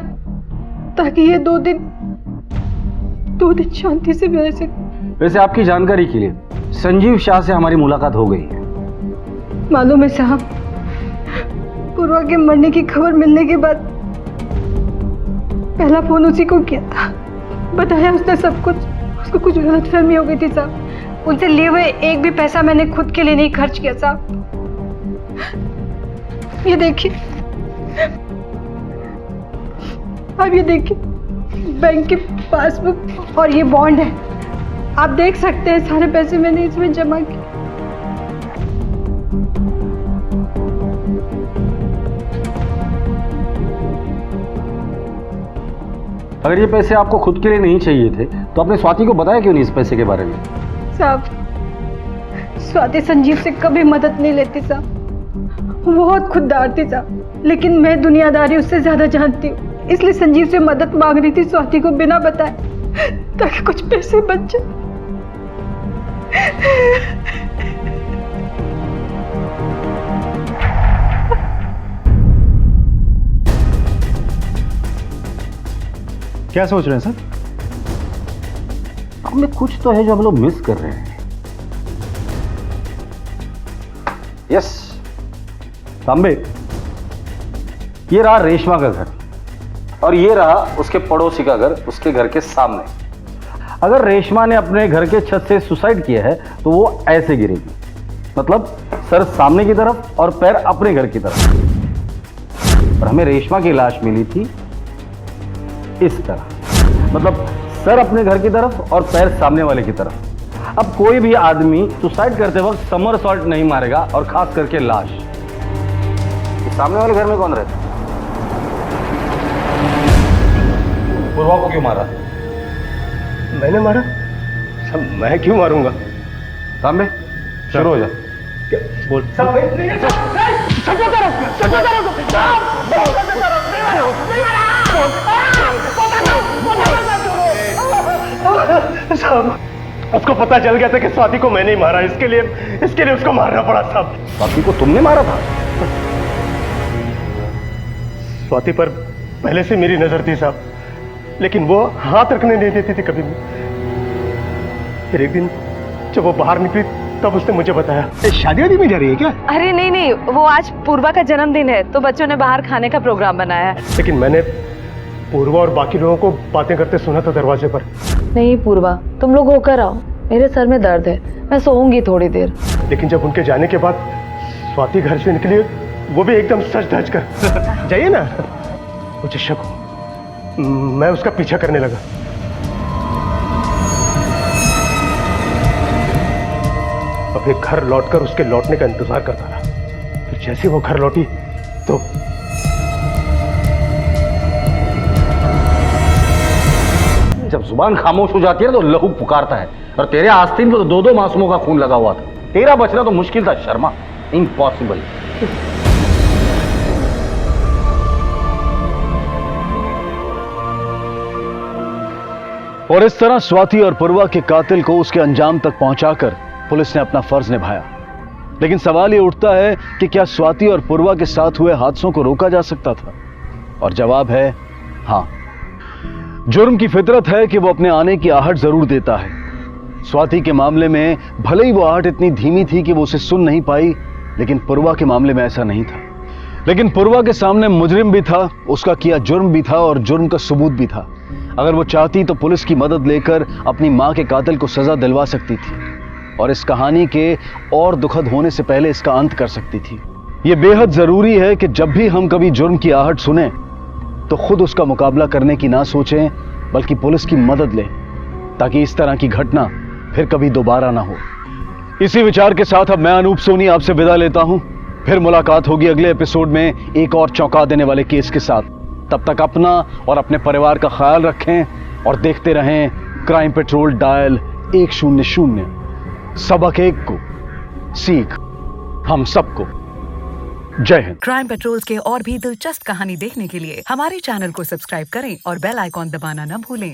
ताकि ये 2 दिन शांति से रह सके। वैसे आपकी जानकारी के लिए संजीव शाह से हमारी मुलाकात हो गई है। मालूम है साहब, पूर्वा के मरने की खबर मिलने के बाद पहला फोन उसी को किया था। बताया उसने सब कुछ। उसको कुछ गलतफहमी हो गई थी साहब। उनसे लिए हुए एक भी पैसा मैंने खुद के लिए नहीं खर्च किया साहब। ये देखिए, अब ये देखिए, बैंक की पासबुक और ये बॉन्ड है। आप देख सकते हैं सारे पैसे मैंने इसमें जमा किए। अगर ये पैसे आपको खुद के लिए नहीं चाहिए थे तो आपने स्वाति को बताया क्यों नहीं इस पैसे के बारे में? साहब, स्वाति संजीव से कभी मदद नहीं लेती साहब, वो बहुत खुददार थी साहब, लेकिन मैं दुनियादारी उससे ज्यादा जानती हूँ, इसलिए संजीव से मदद मांग रही थी स्वाति को बिना बताए, ताकि कुछ पैसे बच जाए। क्या सोच रहे हैं सर? हमें कुछ तो है जो हम लोग मिस कर रहे हैं। यस तांबे, ये रहा रेशमा का घर और ये रहा उसके पड़ोसी का घर, उसके घर के सामने। अगर रेशमा ने अपने घर के छत से सुसाइड किया है तो वो ऐसे गिरेगी, मतलब सर सामने की तरफ और पैर अपने घर की तरफ। और हमें रेशमा की लाश मिली थी इस तरह, मतलब सर अपने घर की तरफ और पैर सामने वाले की तरफ। अब कोई भी आदमी सुसाइड करते वक्त समरसॉल्ट नहीं मारेगा, और खास करके लाश। इस सामने वाले घर में कौन रहता? पूर्वा को क्यों मारा? मैंने मारा? सब मैं क्यों मारूंगा? तांबे शुरू हो जा। बोल। साहब, उसको पता चल गया था कि स्वाति को मैंने ही मारा, इसके लिए उसको मारना पड़ा साहब। स्वाति को तुमने मारा था? स्वाति पर पहले से मेरी नजर थी साहब, लेकिन वो हाथ रखने नहीं देती थी कभी भी। फिर एक दिन जब वो बाहर निकली तब उसने मुझे बताया। शादी वादी में जा रही है क्या? अरे नहीं नहीं, वो आज पूर्वा का जन्मदिन है तो बच्चों ने बाहर खाने का प्रोग्राम बनाया है। लेकिन मैंने पूर्वा और बाकी लोगों को बातें करते सुना था दरवाजे पर। नहीं पूर्वा, तुम लोग होकर आओ, मेरे सर में दर्द है, मैं सोऊंगी थोड़ी देर। लेकिन जब उनके जाने के बाद स्वाति घर से निकली, वो भी एकदम सच धज कर। जाइए ना। मुझे शक हो, मैं उसका पीछा करने लगा। अपने घर लौटकर उसके लौटने का इंतजार करता रहा। फिर जैसे वो घर लौटी तो जब जुबान खामोश हो जाती है तो लहू पुकारता है, और तेरे आस्तीन पर तो 2-2 मासूमों का खून लगा हुआ था। तेरा बचना तो मुश्किल था शर्मा, इम्पॉसिबल। और इस तरह स्वाति और पूर्वा के कातिल को उसके अंजाम तक पहुंचाकर पुलिस ने अपना फर्ज निभाया। लेकिन सवाल ये उठता है कि क्या स्वाति और पूर्वा के साथ हुए हादसों को रोका जा सकता था? और जवाब है हां। जुर्म की फितरत है कि वो अपने आने की आहट जरूर देता है। स्वाति के मामले में भले ही वो आहट इतनी धीमी थी कि वो उसे सुन नहीं पाई, लेकिन पूर्वा के मामले में ऐसा नहीं था। लेकिन पूर्वा के सामने मुजरिम भी था, उसका किया जुर्म भी था और जुर्म का सबूत भी था। अगर वो चाहती तो पुलिस की मदद लेकर अपनी मां के कातिल को सजा दिलवा सकती थी और इस कहानी के और दुखद होने से पहले इसका अंत कर सकती थी। यह बेहद जरूरी है कि जब भी हम कभी जुर्म की आहट सुने तो खुद उसका मुकाबला करने की ना सोचें, बल्कि पुलिस की मदद लें, ताकि इस तरह की घटना फिर कभी दोबारा ना हो। इसी विचार के साथ अब मैं अनूप सोनी आपसे विदा लेता हूं। फिर मुलाकात होगी अगले एपिसोड में एक और चौंका देने वाले केस के साथ। तब तक अपना और अपने परिवार का ख्याल रखें और देखते रहें क्राइम पेट्रोल डायल 100। सबक एक को, सीख हम सबको। जय हिंद। क्राइम पेट्रोल के और भी दिलचस्प कहानी देखने के लिए हमारे चैनल को सब्सक्राइब करें और बेल आइकॉन दबाना न भूलें।